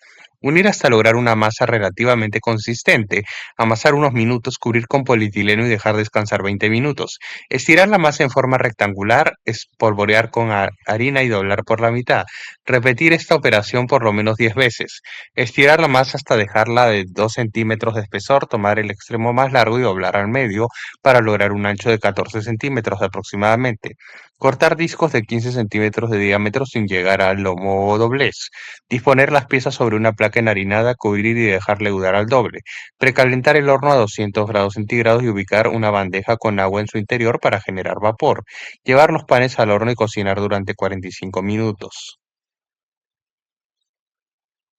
Unir hasta lograr una masa relativamente consistente. Amasar unos minutos, cubrir con polietileno y dejar descansar 20 minutos. Estirar la masa en forma rectangular, espolvorear con harina y doblar por la mitad. Repetir esta operación por lo menos 10 veces. Estirar la masa hasta dejarla de 2 centímetros de espesor, tomar el extremo más largo y doblar al medio para lograr un ancho de 14 centímetros aproximadamente. Cortar discos de 15 centímetros de diámetro sin llegar al lomo o doblez. Disponer las piezas sobre una placa enharinada, cubrir y dejar leudar al doble. Precalentar el horno a 200 grados centígrados y ubicar una bandeja con agua en su interior para generar vapor. Llevar los panes al horno y cocinar durante 45 minutos.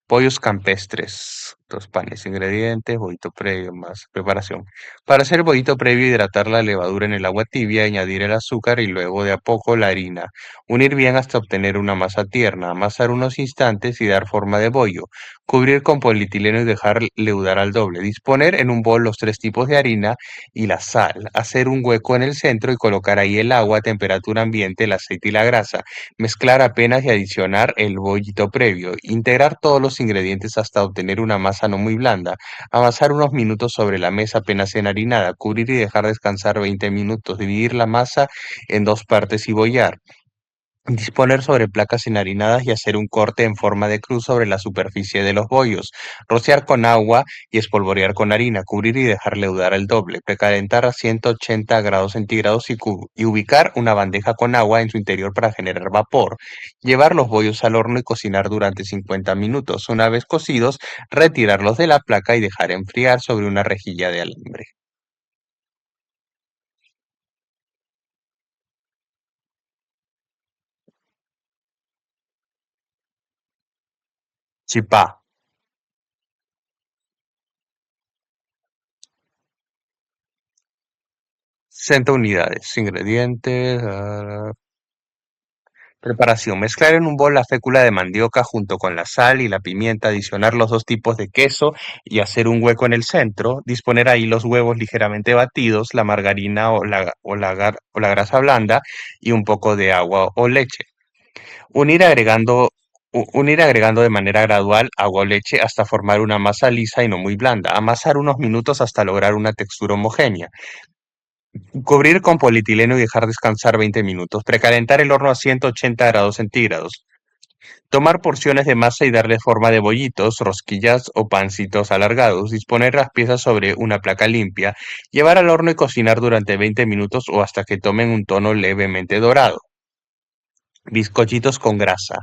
Pollos campestres, dos panes, ingredientes, bollito previo, más preparación. Para hacer bollito previo, hidratar la levadura en el agua tibia, añadir el azúcar y luego de a poco la harina. Unir bien hasta obtener una masa tierna, amasar unos instantes y dar forma de bollo. Cubrir con polietileno y dejar leudar al doble. Disponer en un bol los tres tipos de harina y la sal. Hacer un hueco en el centro y colocar ahí el agua a temperatura ambiente, el aceite y la grasa. Mezclar apenas y adicionar el bollito previo. Integrar todos los ingredientes hasta obtener una masa no muy blanda. Amasar unos minutos sobre la mesa apenas enharinada. Cubrir y dejar descansar 20 minutos. Dividir la masa en dos partes y bollar. Disponer sobre placas enharinadas y hacer un corte en forma de cruz sobre la superficie de los bollos. Rociar con agua y espolvorear con harina. Cubrir y dejar leudar el doble. Precalentar a 180 grados centígrados y ubicar una bandeja con agua en su interior para generar vapor. Llevar los bollos al horno y cocinar durante 50 minutos. Una vez cocidos, retirarlos de la placa y dejar enfriar sobre una rejilla de alambre. Chipá. 60 unidades. Ingredientes. Preparación: mezclar en un bol la fécula de mandioca junto con la sal y la pimienta, adicionar los dos tipos de queso y hacer un hueco en el centro, disponer ahí los huevos ligeramente batidos, la margarina o la grasa blanda y un poco de agua o leche. Unir agregando, unir agregando de manera gradual agua o leche hasta formar una masa lisa y no muy blanda. Amasar unos minutos hasta lograr una textura homogénea. Cubrir con polietileno y dejar descansar 20 minutos. Precalentar el horno a 180 grados centígrados. Tomar porciones de masa y darle forma de bollitos, rosquillas o pancitos alargados. Disponer las piezas sobre una placa limpia. Llevar al horno y cocinar durante 20 minutos o hasta que tomen un tono levemente dorado. Bizcochitos con grasa.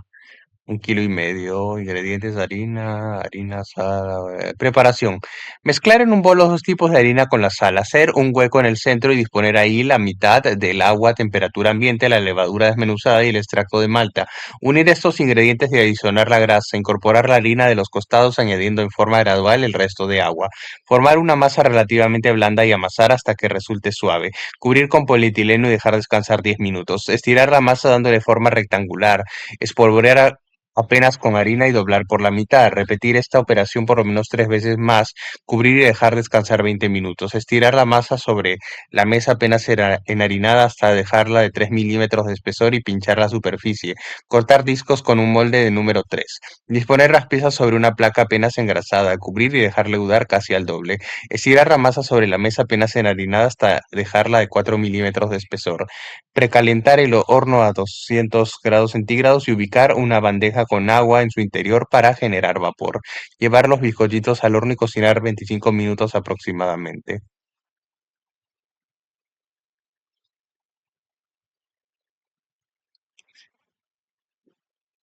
1,5 kilos. Ingredientes: harina, sal. Preparación: mezclar en un bol los dos tipos de harina con la sal, hacer un hueco en el centro y disponer ahí la mitad del agua a temperatura ambiente, la levadura desmenuzada y el extracto de malta. Unir estos ingredientes y adicionar la grasa, incorporar la harina de los costados añadiendo en forma gradual el resto de agua. Formar una masa relativamente blanda y amasar hasta que resulte suave. Cubrir con polietileno y dejar descansar 10 minutos. Estirar la masa dándole forma rectangular. Espolvorear apenas con harina y doblar por la mitad. Repetir esta operación por lo menos 3 veces más, cubrir y dejar descansar 20 minutos. Estirar la masa sobre la mesa apenas enharinada hasta dejarla de 3 milímetros de espesor y pinchar la superficie. Cortar discos con un molde de número 3. Disponer las piezas sobre una placa apenas engrasada, cubrir y dejar leudar casi al doble. Estirar la masa sobre la mesa apenas enharinada hasta dejarla de 4 milímetros de espesor. Precalentar el horno a 200 grados centígrados y ubicar una bandeja con agua en su interior para generar vapor. Llevar los bizcochitos al horno y cocinar 25 minutos aproximadamente.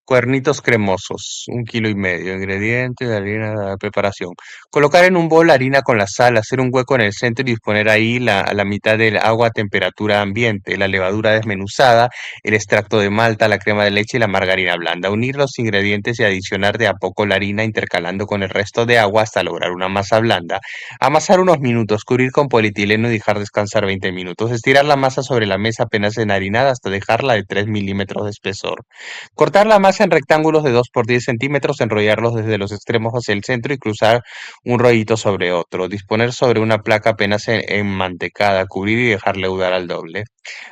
Cuernitos cremosos, 1,5 kilos. Ingredientes, harina, preparación. Colocar en un bol harina con la sal, hacer un hueco en el centro y disponer ahí la mitad del agua a temperatura ambiente, la levadura desmenuzada, el extracto de malta, la crema de leche y la margarina blanda. Unir los ingredientes y adicionar de a poco la harina intercalando con el resto de agua hasta lograr una masa blanda. Amasar unos minutos, cubrir con polietileno y dejar descansar 20 minutos. Estirar la masa sobre la mesa apenas enharinada hasta dejarla de 3 milímetros de espesor. Cortar la masa en rectángulos de 2 por 10 centímetros, enrollarlos desde los extremos hacia el centro y cruzar un rollito sobre otro. Disponer sobre una placa apenas enmantecada, cubrir y dejar leudar al doble.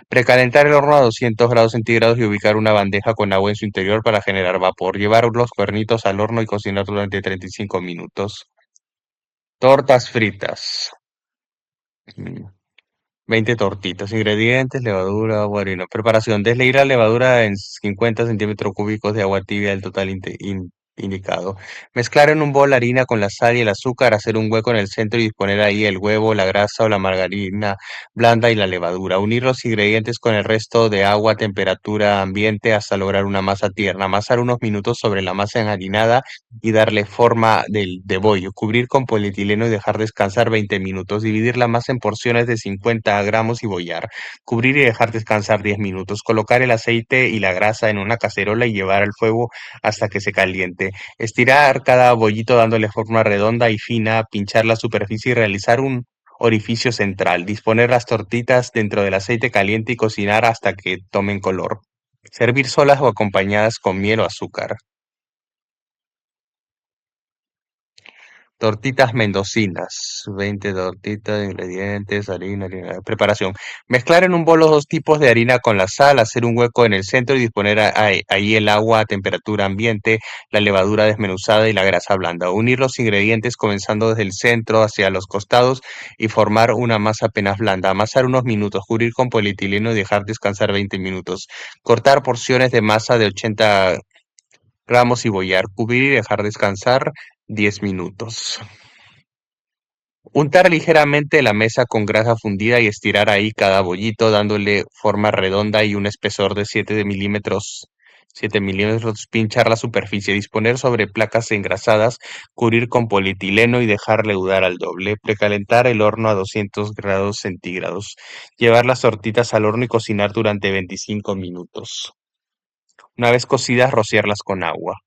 Precalentar el horno a 200 grados centígrados y ubicar una bandeja con agua en su interior para generar vapor. Llevar los cuernitos al horno y cocinar durante 35 minutos. Tortas fritas. Mm. 20 tortitas. Ingredientes, levadura, agua, harina. Preparación. Desleír la levadura en 50 centímetros cúbicos de agua tibia, el total indicado. Mezclar en un bol la harina con la sal y el azúcar, hacer un hueco en el centro y disponer ahí el huevo, la grasa o la margarina blanda y la levadura. Unir los ingredientes con el resto de agua a temperatura ambiente hasta lograr una masa tierna. Amasar unos minutos sobre la masa enharinada y darle forma de bollo. Cubrir con polietileno y dejar descansar 20 minutos. Dividir la masa en porciones de 50 gramos y bollar. Cubrir y dejar descansar 10 minutos. Colocar el aceite y la grasa en una cacerola y llevar al fuego hasta que se caliente. Estirar cada bollito dándole forma redonda y fina. Pinchar la superficie y realizar un orificio central. Disponer las tortitas dentro del aceite caliente y cocinar hasta que tomen color. Servir solas o acompañadas con miel o azúcar. Tortitas mendocinas, 20 tortitas, ingredientes, harina, preparación. Mezclar en un bol los dos tipos de harina con la sal, hacer un hueco en el centro y disponer ahí el agua a temperatura ambiente, la levadura desmenuzada y la grasa blanda. Unir los ingredientes comenzando desde el centro hacia los costados y formar una masa apenas blanda. Amasar unos minutos, cubrir con polietileno y dejar descansar 20 minutos. Cortar porciones de masa de 80 gramos y bollar, cubrir y dejar descansar 10 minutos. Untar ligeramente la mesa con grasa fundida y estirar ahí cada bollito, dándole forma redonda y un espesor de 7 milímetros, pinchar la superficie, disponer sobre placas engrasadas, cubrir con polietileno y dejar leudar al doble, precalentar el horno a 200 grados centígrados, llevar las tortitas al horno y cocinar durante 25 minutos. Una vez cocidas, rociarlas con agua.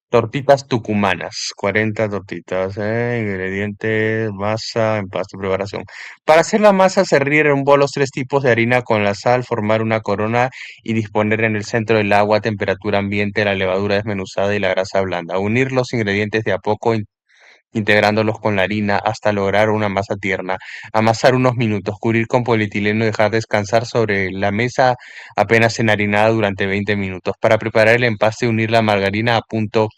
Tortitas tucumanas, 40 tortitas, ingredientes, masa, empaste, preparación. Para hacer la masa, servir en un bol los tres tipos de harina con la sal, formar una corona y disponer en el centro del agua a temperatura ambiente, la levadura desmenuzada y la grasa blanda. Unir los ingredientes de a poco, integrándolos con la harina hasta lograr una masa tierna. Amasar unos minutos, cubrir con polietileno y dejar descansar sobre la mesa apenas enharinada durante 20 minutos. Para preparar el empaste, unir la margarina a punto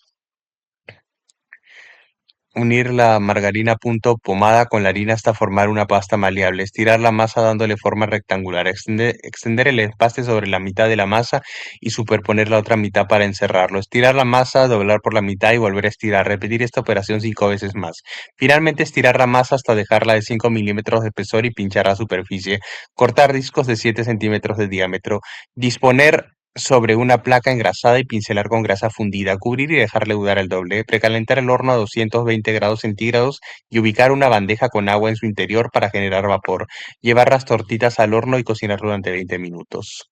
pomada con la harina hasta formar una pasta maleable. Estirar la masa dándole forma rectangular. Extender el empaste sobre la mitad de la masa y superponer la otra mitad para encerrarlo. Estirar la masa, doblar por la mitad y volver a estirar. Repetir esta operación 5 veces más. Finalmente estirar la masa hasta dejarla de 5 milímetros de espesor y pinchar la superficie. Cortar discos de 7 centímetros de diámetro. Disponer sobre una placa engrasada y pincelar con grasa fundida, cubrir y dejar leudar al doble, precalentar el horno a 220 grados centígrados y ubicar una bandeja con agua en su interior para generar vapor. Llevar las tortitas al horno y cocinar durante 20 minutos.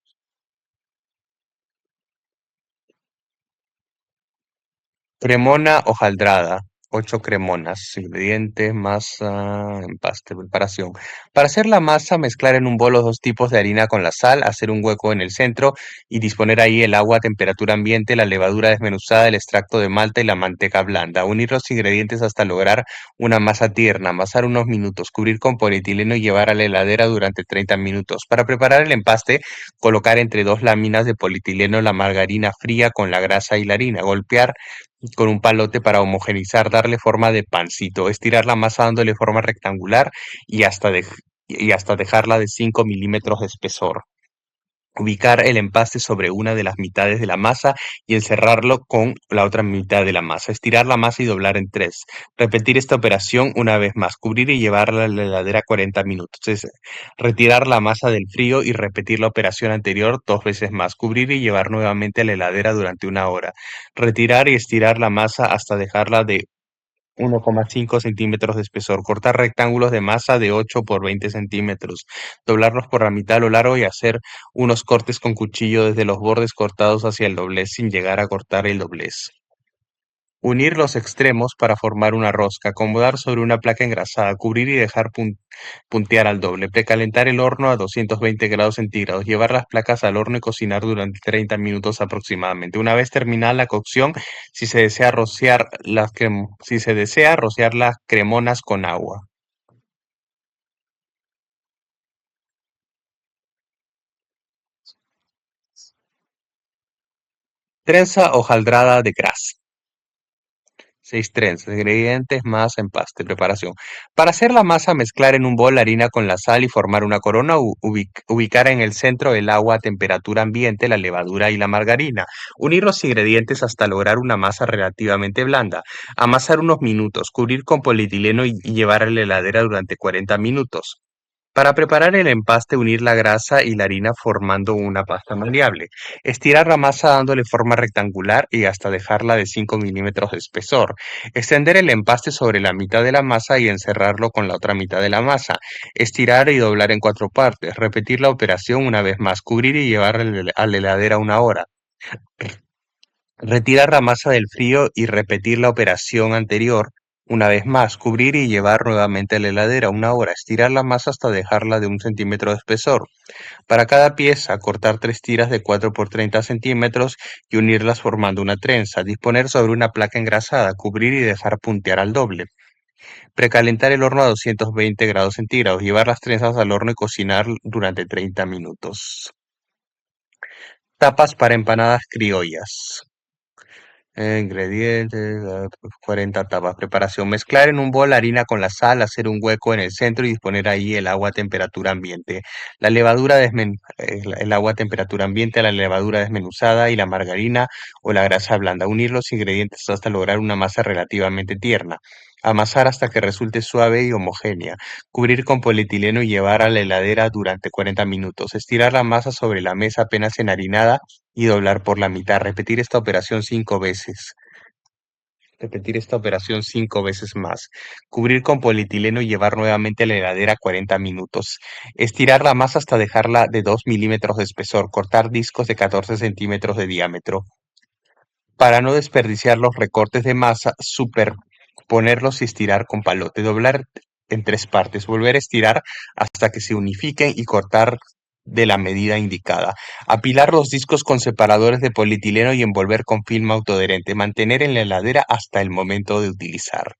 Cremona hojaldrada, 8 cremonas, ingredientes, masa, empaste, preparación. Para hacer la masa, mezclar en un bol los dos tipos de harina con la sal, hacer un hueco en el centro y disponer ahí el agua a temperatura ambiente, la levadura desmenuzada, el extracto de malta y la manteca blanda. Unir los ingredientes hasta lograr una masa tierna, amasar unos minutos, cubrir con polietileno y llevar a la heladera durante 30 minutos. Para preparar el empaste, colocar entre dos láminas de polietileno la margarina fría con la grasa y la harina, golpear con un palote para homogenizar, darle forma de pancito, estirar la masa dándole forma rectangular y hasta dejarla de 5 milímetros de espesor. Ubicar el empaste sobre una de las mitades de la masa y encerrarlo con la otra mitad de la masa. Estirar la masa y doblar en tres. Repetir esta operación una vez más. Cubrir y llevarla a la heladera 40 minutos. Retirar la masa del frío y repetir la operación anterior dos veces más. Cubrir y llevar nuevamente a la heladera durante una hora. Retirar y estirar la masa hasta dejarla de 1,5 centímetros de espesor. Cortar rectángulos de masa de 8 por 20 centímetros. Doblarlos por la mitad a lo largo y hacer unos cortes con cuchillo desde los bordes cortados hacia el doblez sin llegar a cortar el doblez. Unir los extremos para formar una rosca. Acomodar sobre una placa engrasada. Cubrir y dejar puntear al doble. Precalentar el horno a 220 grados centígrados. Llevar las placas al horno y cocinar durante 30 minutos aproximadamente. Una vez terminada la cocción, si se desea rociar las cremonas con agua. Trenza hojaldrada de grasa. 6 trenzas, ingredientes, masa, empaste, preparación. Para hacer la masa, mezclar en un bol la harina con la sal y formar una corona. Ubicar en el centro el agua a temperatura ambiente, la levadura y la margarina. Unir los ingredientes hasta lograr una masa relativamente blanda. Amasar unos minutos, cubrir con polietileno y llevar a la heladera durante 40 minutos. Para preparar el empaste, unir la grasa y la harina formando una pasta maleable. Estirar la masa dándole forma rectangular y hasta dejarla de 5 milímetros de espesor. Extender el empaste sobre la mitad de la masa y encerrarlo con la otra mitad de la masa. Estirar y doblar en 4 partes. Repetir la operación una vez más. Cubrir y llevar a la heladera una hora. Retirar la masa del frío y repetir la operación anterior una vez más. Cubrir y llevar nuevamente a la heladera una hora. Estirar la masa hasta dejarla de 1 centímetro de espesor. Para cada pieza, cortar 3 tiras de 4 por 30 centímetros y unirlas formando una trenza. Disponer sobre una placa engrasada. Cubrir y dejar puntear al doble. Precalentar el horno a 220 grados centígrados. Llevar las trenzas al horno y cocinar durante 30 minutos. Tapas para empanadas criollas. Ingredientes, 40 tapas. Preparación. Mezclar en un bol harina con la sal, hacer un hueco en el centro y disponer ahí el agua a temperatura ambiente. El agua a temperatura ambiente, la levadura desmenuzada y la margarina o la grasa blanda. Unir los ingredientes hasta lograr una masa relativamente tierna. Amasar hasta que resulte suave y homogénea. Cubrir con polietileno y llevar a la heladera durante 40 minutos. Estirar la masa sobre la mesa apenas enharinada y doblar por la mitad. Repetir esta operación 5 veces. Repetir esta operación 5 veces más. Cubrir con polietileno y llevar nuevamente a la heladera 40 minutos. Estirar la masa hasta dejarla de 2 milímetros de espesor. Cortar discos de 14 centímetros de diámetro. Para no desperdiciar los recortes de masa, superponerlos y estirar con palote. Doblar en 3 partes. Volver a estirar hasta que se unifiquen y cortar de la medida indicada. Apilar los discos con separadores de polietileno y envolver con film autoadherente. Mantener en la heladera hasta el momento de utilizar.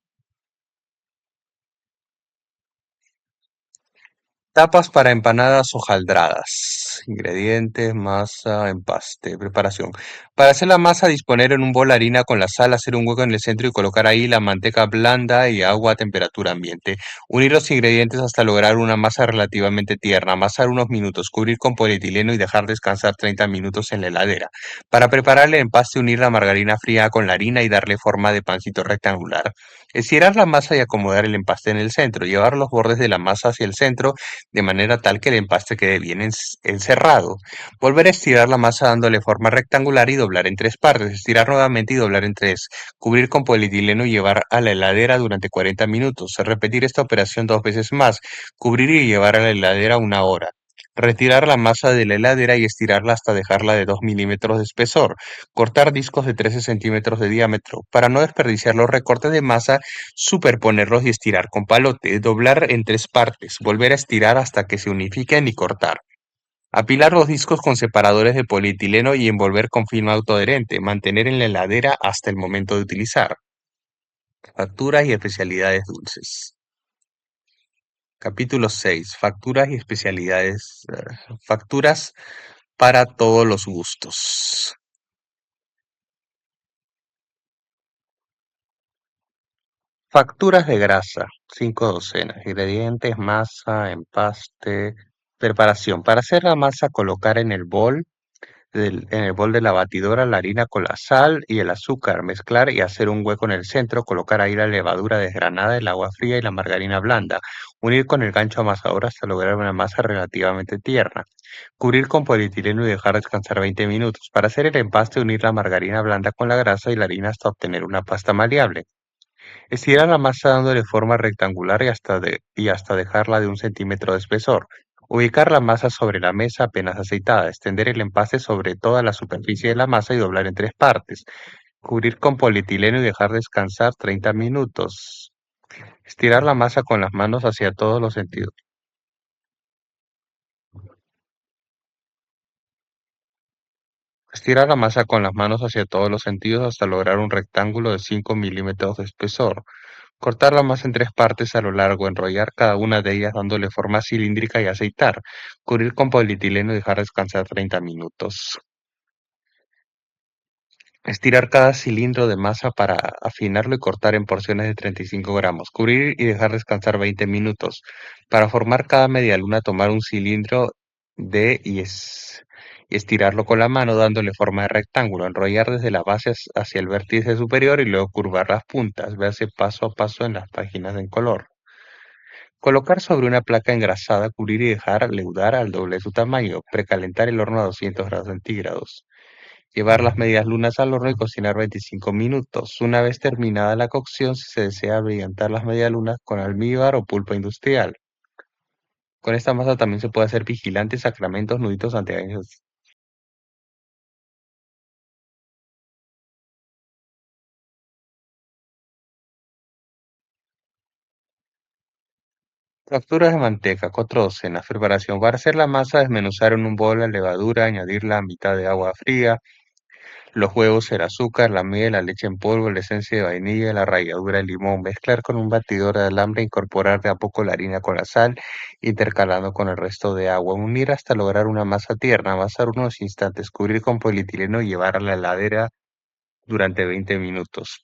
Tapas para empanadas hojaldradas. Ingredientes, masa, empaste, preparación. Para hacer la masa, disponer en un bol harina con la sal, hacer un hueco en el centro y colocar ahí la manteca blanda y agua a temperatura ambiente. Unir los ingredientes hasta lograr una masa relativamente tierna. Amasar unos minutos, cubrir con polietileno y dejar descansar 30 minutos en la heladera. Para preparar el empaste, unir la margarina fría con la harina y darle forma de pancito rectangular. Estirar la masa y acomodar el empaste en el centro. Llevar los bordes de la masa hacia el centro de manera tal que el empaste quede bien encerrado. Volver a estirar la masa dándole forma rectangular y doblar en 3 partes. Estirar nuevamente y doblar en tres. Cubrir con polietileno y llevar a la heladera durante 40 minutos. Repetir esta operación 2 veces más. Cubrir y llevar a la heladera una hora. Retirar la masa de la heladera y estirarla hasta dejarla de 2 milímetros de espesor. Cortar discos de 13 centímetros de diámetro. Para no desperdiciar los recortes de masa, superponerlos y estirar con palote. Doblar en tres partes. Volver a estirar hasta que se unifiquen y cortar. Apilar los discos con separadores de polietileno y envolver con film autoadherente. Mantener en la heladera hasta el momento de utilizar. Facturas y especialidades dulces. Capítulo 6. Facturas y especialidades. Facturas para todos los gustos. Facturas de grasa, 5 docenas. Ingredientes, masa, empaste. Preparación. Para hacer la masa, colocar en el bol de la batidora la harina con la sal y el azúcar. Mezclar y hacer un hueco en el centro. Colocar ahí la levadura desgranada, el agua fría y la margarina blanda. Unir con el gancho amasador hasta lograr una masa relativamente tierna. Cubrir con polietileno y dejar descansar 20 minutos. Para hacer el empaste, unir la margarina blanda con la grasa y la harina hasta obtener una pasta maleable. Estirar la masa dándole forma rectangular y hasta dejarla de 1 centímetro de espesor. Ubicar la masa sobre la mesa apenas aceitada. Extender el empaste sobre toda la superficie de la masa y doblar en tres partes. Cubrir con polietileno y dejar descansar 30 minutos. Estirar la masa con las manos hacia todos los sentidos. Estira la masa con las manos hacia todos los sentidos hasta lograr un rectángulo de 5 milímetros de espesor. Cortar la masa en tres partes a lo largo, enrollar cada una de ellas dándole forma cilíndrica y aceitar. Cubrir con polietileno y dejar descansar 30 minutos. Estirar cada cilindro de masa para afinarlo y cortar en porciones de 35 gramos. Cubrir y dejar descansar 20 minutos. Para formar cada media luna, tomar un cilindro de y estirarlo con la mano dándole forma de rectángulo. Enrollar desde la base hacia el vértice superior y luego curvar las puntas. Véase paso a paso en las páginas en color. Colocar sobre una placa engrasada, cubrir y dejar leudar al doble de su tamaño. Precalentar el horno a 200 grados centígrados. Llevar las medias lunas al horno y cocinar 25 minutos. Una vez terminada la cocción, si se desea brillantar las medialunas con almíbar o pulpa industrial. Con esta masa también se puede hacer vigilantes, sacramentos, nuditos, anteaños. Facturas de manteca, 4 docenas. Preparación. Para hacer la masa, desmenuzar en un bol la levadura, añadirla a mitad de agua fría, los huevos, el azúcar, la miel, la leche en polvo, la esencia de vainilla, la ralladura de limón. Mezclar con un batidor de alambre, incorporar de a poco la harina con la sal, intercalando con el resto de agua. Unir hasta lograr una masa tierna. Amasar unos instantes, cubrir con polietileno y llevar a la heladera durante 20 minutos.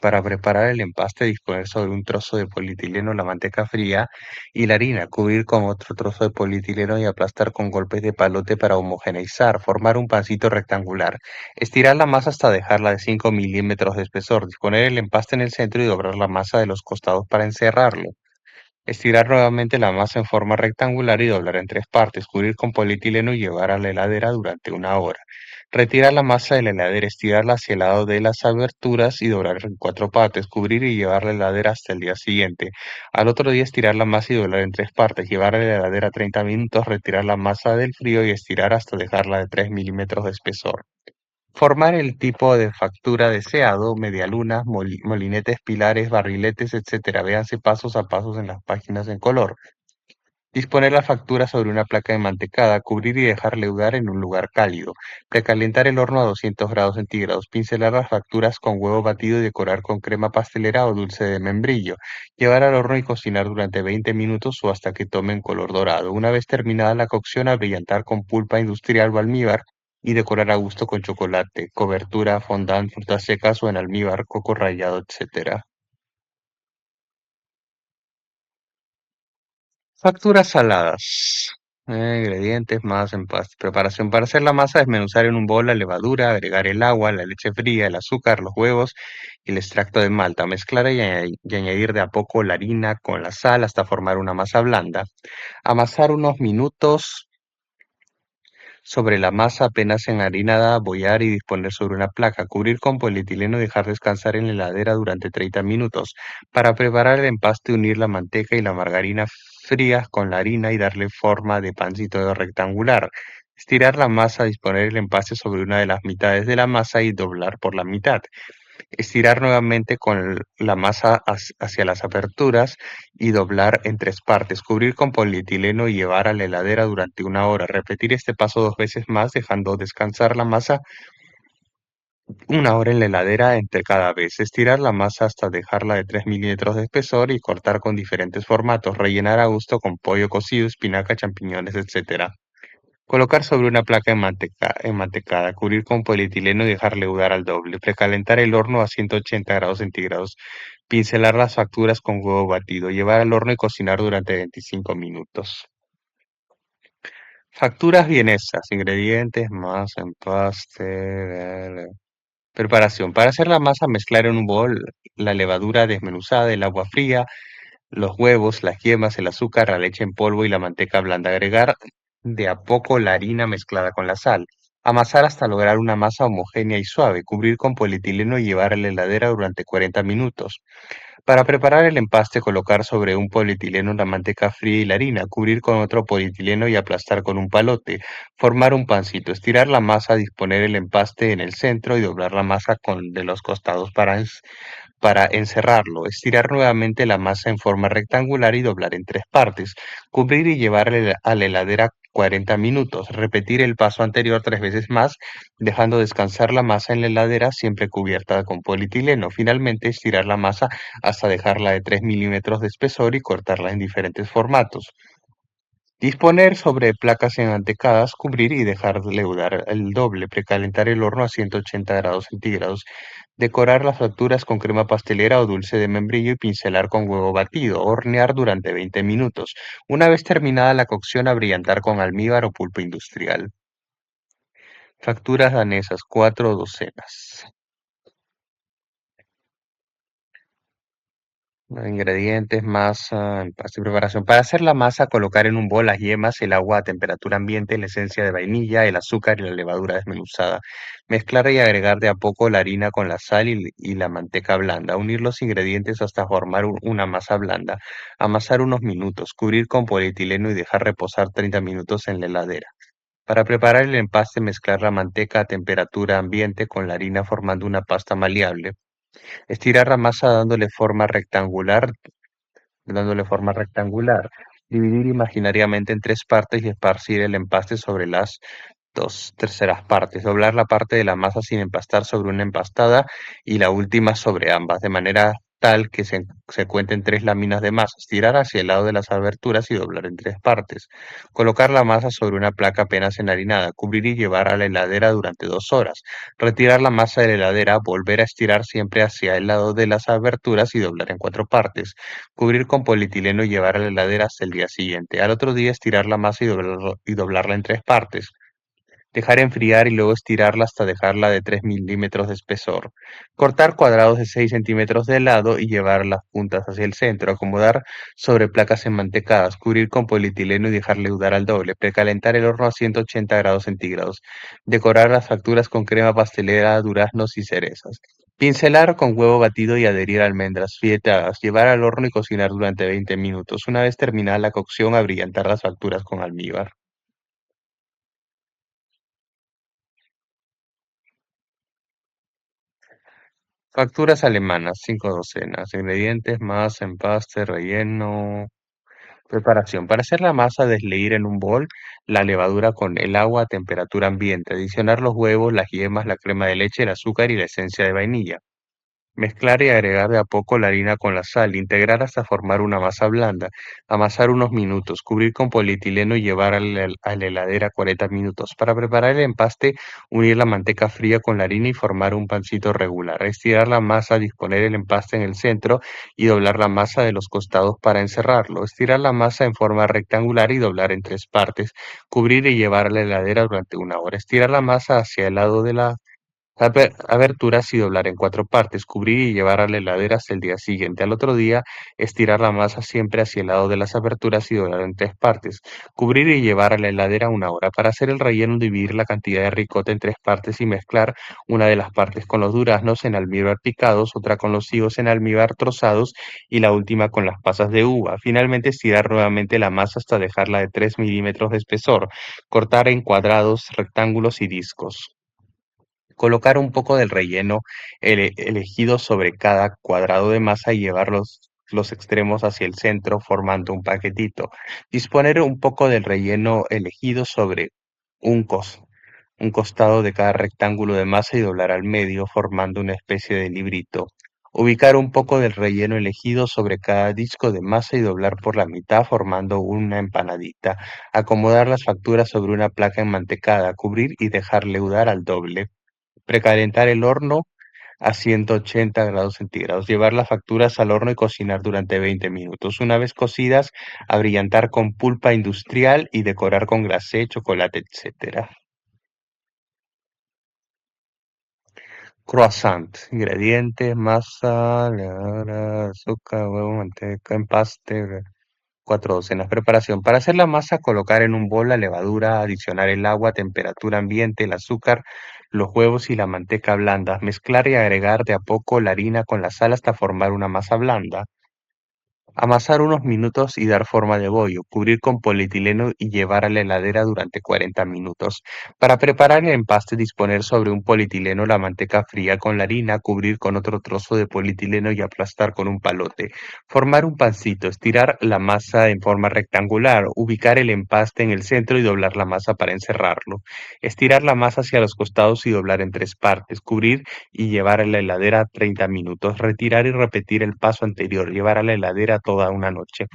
Para preparar el empaste, disponer sobre un trozo de polietileno la manteca fría y la harina, cubrir con otro trozo de polietileno y aplastar con golpes de palote para homogeneizar, formar un pancito rectangular. Estirar la masa hasta dejarla de 5 milímetros de espesor, disponer el empaste en el centro y doblar la masa de los costados para encerrarlo. Estirar nuevamente la masa en forma rectangular y doblar en tres partes, cubrir con polietileno y llevar a la heladera durante una hora. Retirar la masa de la heladera, estirarla hacia el lado de las aberturas y doblar en cuatro partes, cubrir y llevar la heladera hasta el día siguiente. Al otro día estirar la masa y doblar en tres partes, llevar a la heladera 30 minutos, retirar la masa del frío y estirar hasta dejarla de 3 milímetros de espesor. Formar el tipo de factura deseado, medialunas, molinetes, pilares, barriletes, etcétera. Véanse pasos a pasos en las páginas en color. Disponer la factura sobre una placa de mantecada, cubrir y dejar leudar en un lugar cálido. Precalentar el horno a 200 grados centígrados. Pincelar las facturas con huevo batido y decorar con crema pastelera o dulce de membrillo. Llevar al horno y cocinar durante 20 minutos o hasta que tomen color dorado. Una vez terminada la cocción, abrillantar con pulpa industrial o almíbar y decorar a gusto con chocolate, cobertura, fondant, frutas secas o en almíbar, coco rallado, etcétera. Facturas saladas. Ingredientes más empaste. Preparación para hacer la masa: desmenuzar en un bol la levadura, agregar el agua, la leche fría, el azúcar, los huevos y el extracto de malta. Mezclar y añadir de a poco la harina con la sal hasta formar una masa blanda. Amasar unos minutos sobre la masa apenas enharinada, bollar y disponer sobre una placa, cubrir con polietileno y dejar descansar en la heladera durante 30 minutos. Para preparar el empaste, unir la manteca y la margarina frías con la harina y darle forma de pancito rectangular. Estirar la masa, disponer el empaste sobre una de las mitades de la masa y doblar por la mitad. Estirar nuevamente con la masa hacia las aperturas y doblar en tres partes. Cubrir con polietileno y llevar a la heladera durante una hora. Repetir este paso 2 veces más, dejando descansar la masa una hora en la heladera entre cada vez. Estirar la masa hasta dejarla de 3 milímetros de espesor y cortar con diferentes formatos. Rellenar a gusto con pollo cocido, espinaca, champiñones, etc. Colocar sobre una placa enmantecada, cubrir con polietileno y dejar leudar al doble. Precalentar el horno a 180 grados centígrados. Pincelar las facturas con huevo batido. Llevar al horno y cocinar durante 25 minutos. Facturas vienesas. Ingredientes, masa, empaste. Preparación. Para hacer la masa, mezclar en un bol la levadura desmenuzada, el agua fría, los huevos, las yemas, el azúcar, la leche en polvo y la manteca blanda. Agregar de a poco la harina mezclada con la sal. Amasar hasta lograr una masa homogénea y suave. Cubrir con polietileno y llevar a la heladera durante 40 minutos. Para preparar el empaste, colocar sobre un polietileno la manteca fría y la harina. Cubrir con otro polietileno y aplastar con un palote. Formar un pancito. Estirar la masa, disponer el empaste en el centro y doblar la masa con de los costados para encerrarlo, estirar nuevamente la masa en forma rectangular y doblar en tres partes, cubrir y llevar a la heladera 40 minutos, repetir el paso anterior 3 veces más, dejando descansar la masa en la heladera siempre cubierta con polietileno. Finalmente, estirar la masa hasta dejarla de 3 milímetros de espesor y cortarla en diferentes formatos. Disponer sobre placas enmantecadas, cubrir y dejar leudar el doble, precalentar el horno a 180 grados centígrados, decorar las facturas con crema pastelera o dulce de membrillo y pincelar con huevo batido, hornear durante 20 minutos. Una vez terminada la cocción, abrillantar con almíbar o pulpa industrial. Facturas danesas, 4 docenas. Ingredientes, masa, empaste y preparación. Para hacer la masa, colocar en un bol las yemas, el agua a temperatura ambiente, la esencia de vainilla, el azúcar y la levadura desmenuzada. Mezclar y agregar de a poco la harina con la sal y la manteca blanda. Unir los ingredientes hasta formar una masa blanda. Amasar unos minutos. Cubrir con polietileno y dejar reposar 30 minutos en la heladera. Para preparar el empaste, mezclar la manteca a temperatura ambiente con la harina formando una pasta maleable. Estirar la masa dándole forma rectangular. Dividir imaginariamente en tres partes y esparcir el empaste sobre las 2 terceras partes. Doblar la parte de la masa sin empastar sobre una empastada y la última sobre ambas, de manera tal que se cuenten tres láminas de masa. Estirar hacia el lado de las aberturas y doblar en tres partes. Colocar la masa sobre una placa apenas enharinada. Cubrir y llevar a la heladera durante 2 horas. Retirar la masa de la heladera, volver a estirar siempre hacia el lado de las aberturas y doblar en 4 partes. Cubrir con polietileno y llevar a la heladera hasta el día siguiente. Al otro día estirar la masa y doblarla en tres partes. Dejar enfriar y luego estirarla hasta dejarla de 3 milímetros de espesor. Cortar cuadrados de 6 centímetros de lado y llevar las puntas hacia el centro. Acomodar sobre placas enmantecadas. Cubrir con polietileno y dejar leudar al doble. Precalentar el horno a 180 grados centígrados. Decorar las facturas con crema pastelera, duraznos y cerezas. Pincelar con huevo batido y adherir almendras fietadas. Llevar al horno y cocinar durante 20 minutos. Una vez terminada la cocción, abrillantar las facturas con almíbar. Facturas alemanas, 5 docenas. Ingredientes, masa, empaste, relleno. Preparación. Para hacer la masa, desleír en un bol la levadura con el agua a temperatura ambiente. Adicionar los huevos, las yemas, la crema de leche, el azúcar y la esencia de vainilla. Mezclar y agregar de a poco la harina con la sal, integrar hasta formar una masa blanda, amasar unos minutos, cubrir con polietileno y llevar a la heladera 40 minutos. Para preparar el empaste, unir la manteca fría con la harina y formar un pancito regular. Estirar la masa, disponer el empaste en el centro y doblar la masa de los costados para encerrarlo. Estirar la masa en forma rectangular y doblar en tres partes. Cubrir y llevar a la heladera durante una hora. Estirar la masa hacia el lado de la Aberturas y doblar en cuatro partes, cubrir y llevar a la heladera hasta el día siguiente. Al otro día, estirar la masa siempre hacia el lado de las aberturas y doblar en tres partes. Cubrir y llevar a la heladera una hora. Para hacer el relleno, dividir la cantidad de ricota en tres partes y mezclar una de las partes con los duraznos en almíbar picados, otra con los higos en almíbar trozados y la última con las pasas de uva. Finalmente, estirar nuevamente la masa hasta dejarla de 3 milímetros de espesor. Cortar en cuadrados, rectángulos y discos. Colocar un poco del relleno elegido sobre cada cuadrado de masa y llevar los extremos hacia el centro formando un paquetito. Disponer un poco del relleno elegido sobre un, cos- un costado de cada rectángulo de masa y doblar al medio formando una especie de librito. Ubicar un poco del relleno elegido sobre cada disco de masa y doblar por la mitad formando una empanadita. Acomodar las facturas sobre una placa enmantecada, cubrir y dejar leudar al doble. Precalentar el horno a 180 grados centígrados. Llevar las facturas al horno y cocinar durante 20 minutos. Una vez cocidas, abrillantar con pulpa industrial y decorar con glacé, chocolate, etcétera. Croissant. Ingredientes, masa, levadura, azúcar, huevo, manteca, empaste, 4 docenas. Preparación. Para hacer la masa, colocar en un bol la levadura, adicionar el agua a temperatura ambiente, el azúcar, los huevos y la manteca blanda. Mezclar y agregar de a poco la harina con la sal hasta formar una masa blanda. Amasar unos minutos y dar forma de bollo, cubrir con polietileno y llevar a la heladera durante 40 minutos. Para preparar el empaste, disponer sobre un polietileno la manteca fría con la harina, cubrir con otro trozo de polietileno y aplastar con un palote. Formar un pancito, estirar la masa en forma rectangular, ubicar el empaste en el centro y doblar la masa para encerrarlo. Estirar la masa hacia los costados y doblar en tres partes, cubrir y llevar a la heladera 30 minutos, retirar y repetir el paso anterior, llevar a la heladera toda una noche.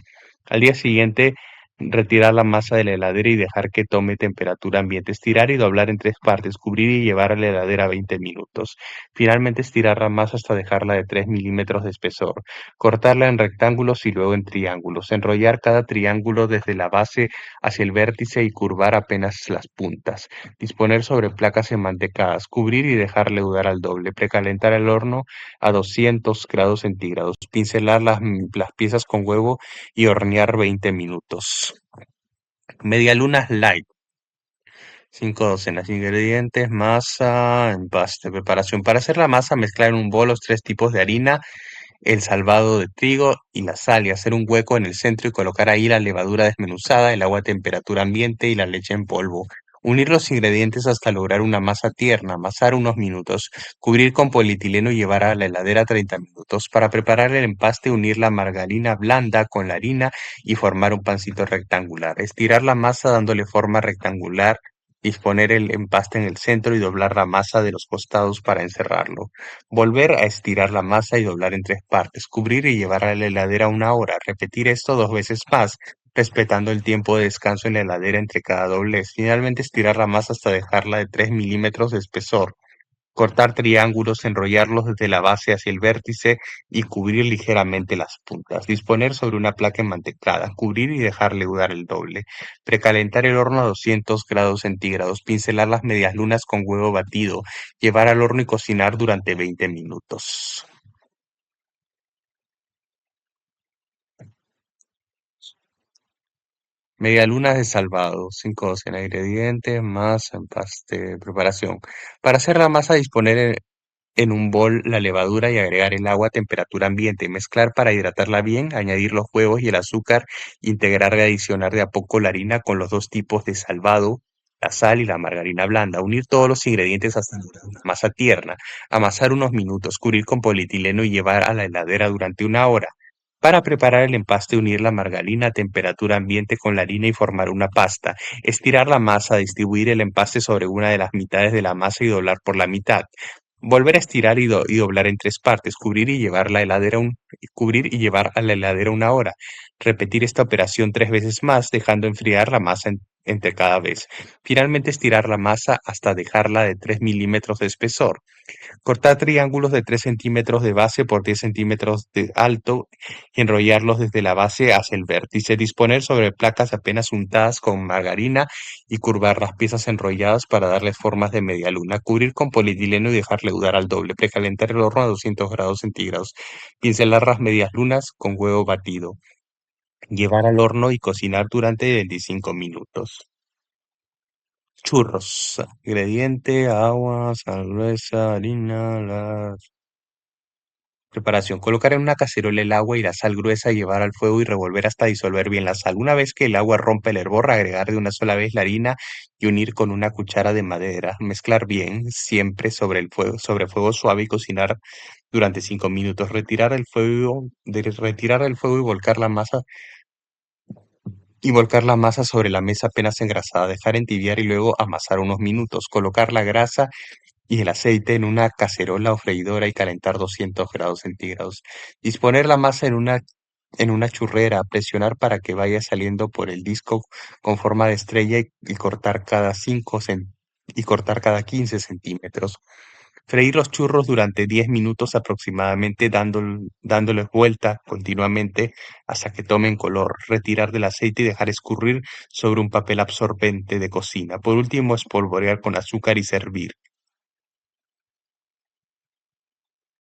Al día siguiente, retirar la masa de la heladera y dejar que tome temperatura ambiente, estirar y doblar en tres partes, cubrir y llevar a la heladera 20 minutos. Finalmente, estirar la masa hasta dejarla de 3 milímetros de espesor, cortarla en rectángulos y luego en triángulos, enrollar cada triángulo desde la base hacia el vértice y curvar apenas las puntas. Disponer sobre placas enmantecadas, cubrir y dejar leudar al doble, precalentar el horno a 200 grados centígrados, pincelar las piezas con huevo y hornear 20 minutos. Medialunas light, 5 docenas de ingredientes, masa, empaste, preparación. Para hacer la masa, mezclar en un bol los tres tipos de harina, el salvado de trigo y la sal y hacer un hueco en el centro y colocar ahí la levadura desmenuzada, el agua a temperatura ambiente y la leche en polvo. Unir los ingredientes hasta lograr una masa tierna, amasar unos minutos, cubrir con polietileno y llevar a la heladera 30 minutos. Para preparar el empaste, unir la margarina blanda con la harina y formar un pancito rectangular. Estirar la masa dándole forma rectangular, disponer el empaste en el centro y doblar la masa de los costados para encerrarlo. Volver a estirar la masa y doblar en tres partes, cubrir y llevar a la heladera una hora. Repetir esto 2 veces más, respetando el tiempo de descanso en la heladera entre cada doblez. Finalmente estirar la masa hasta dejarla de 3 milímetros de espesor. Cortar triángulos, enrollarlos desde la base hacia el vértice y cubrir ligeramente las puntas. Disponer sobre una placa enmantecada, cubrir y dejar leudar el doble. Precalentar el horno a 200 grados centígrados. Pincelar las medias lunas con huevo batido. Llevar al horno y cocinar durante 20 minutos. Medialunas de salvado, 5 docenas de ingredientes, masa, empaste, preparación. Para hacer la masa, disponer en un bol la levadura y agregar el agua a temperatura ambiente. Mezclar para hidratarla bien, añadir los huevos y el azúcar, integrar y adicionar de a poco la harina con los dos tipos de salvado, la sal y la margarina blanda. Unir todos los ingredientes hasta lograr una masa tierna. Amasar unos minutos, cubrir con polietileno y llevar a la heladera durante una hora. Para preparar el empaste, unir la margarina a temperatura ambiente con la harina y formar una pasta. Estirar la masa, distribuir el empaste sobre una de las mitades de la masa y doblar por la mitad. Volver a estirar y doblar en tres partes, cubrir y llevar a la heladera una hora. Repetir esta operación 3 veces más, dejando enfriar la masa entre cada vez. Finalmente estirar la masa hasta dejarla de 3 milímetros de espesor. Cortar triángulos de 3 centímetros de base por 10 centímetros de alto y enrollarlos desde la base hacia el vértice. Disponer sobre placas apenas untadas con margarina y curvar las piezas enrolladas para darles formas de media luna. Cubrir con polietileno y dejar leudar al doble. Precalentar el horno a 200 grados centígrados. Pincelar las medias lunas con huevo batido. Llevar al horno y cocinar durante 25 minutos. Churros. Ingrediente, agua, sal gruesa, harina, preparación. Colocar en una cacerola el agua y la sal gruesa, llevar al fuego y revolver hasta disolver bien la sal. Una vez que el agua rompe el hervor, agregar de una sola vez la harina y unir con una cuchara de madera. Mezclar bien, siempre sobre el fuego, sobre fuego suave y cocinar durante 5 minutos. Retirar el fuego y volcar la masa sobre la mesa apenas engrasada. Dejar entibiar y luego amasar unos minutos. Colocar la grasa y el aceite en una cacerola o freidora y calentar 200 grados centígrados. Disponer la masa en una churrera, presionar para que vaya saliendo por el disco con forma de estrella y cortar y cortar cada 15 centímetros. Freír los churros durante 10 minutos aproximadamente, dándoles vuelta continuamente hasta que tomen color. Retirar del aceite y dejar escurrir sobre un papel absorbente de cocina. Por último, espolvorear con azúcar y servir.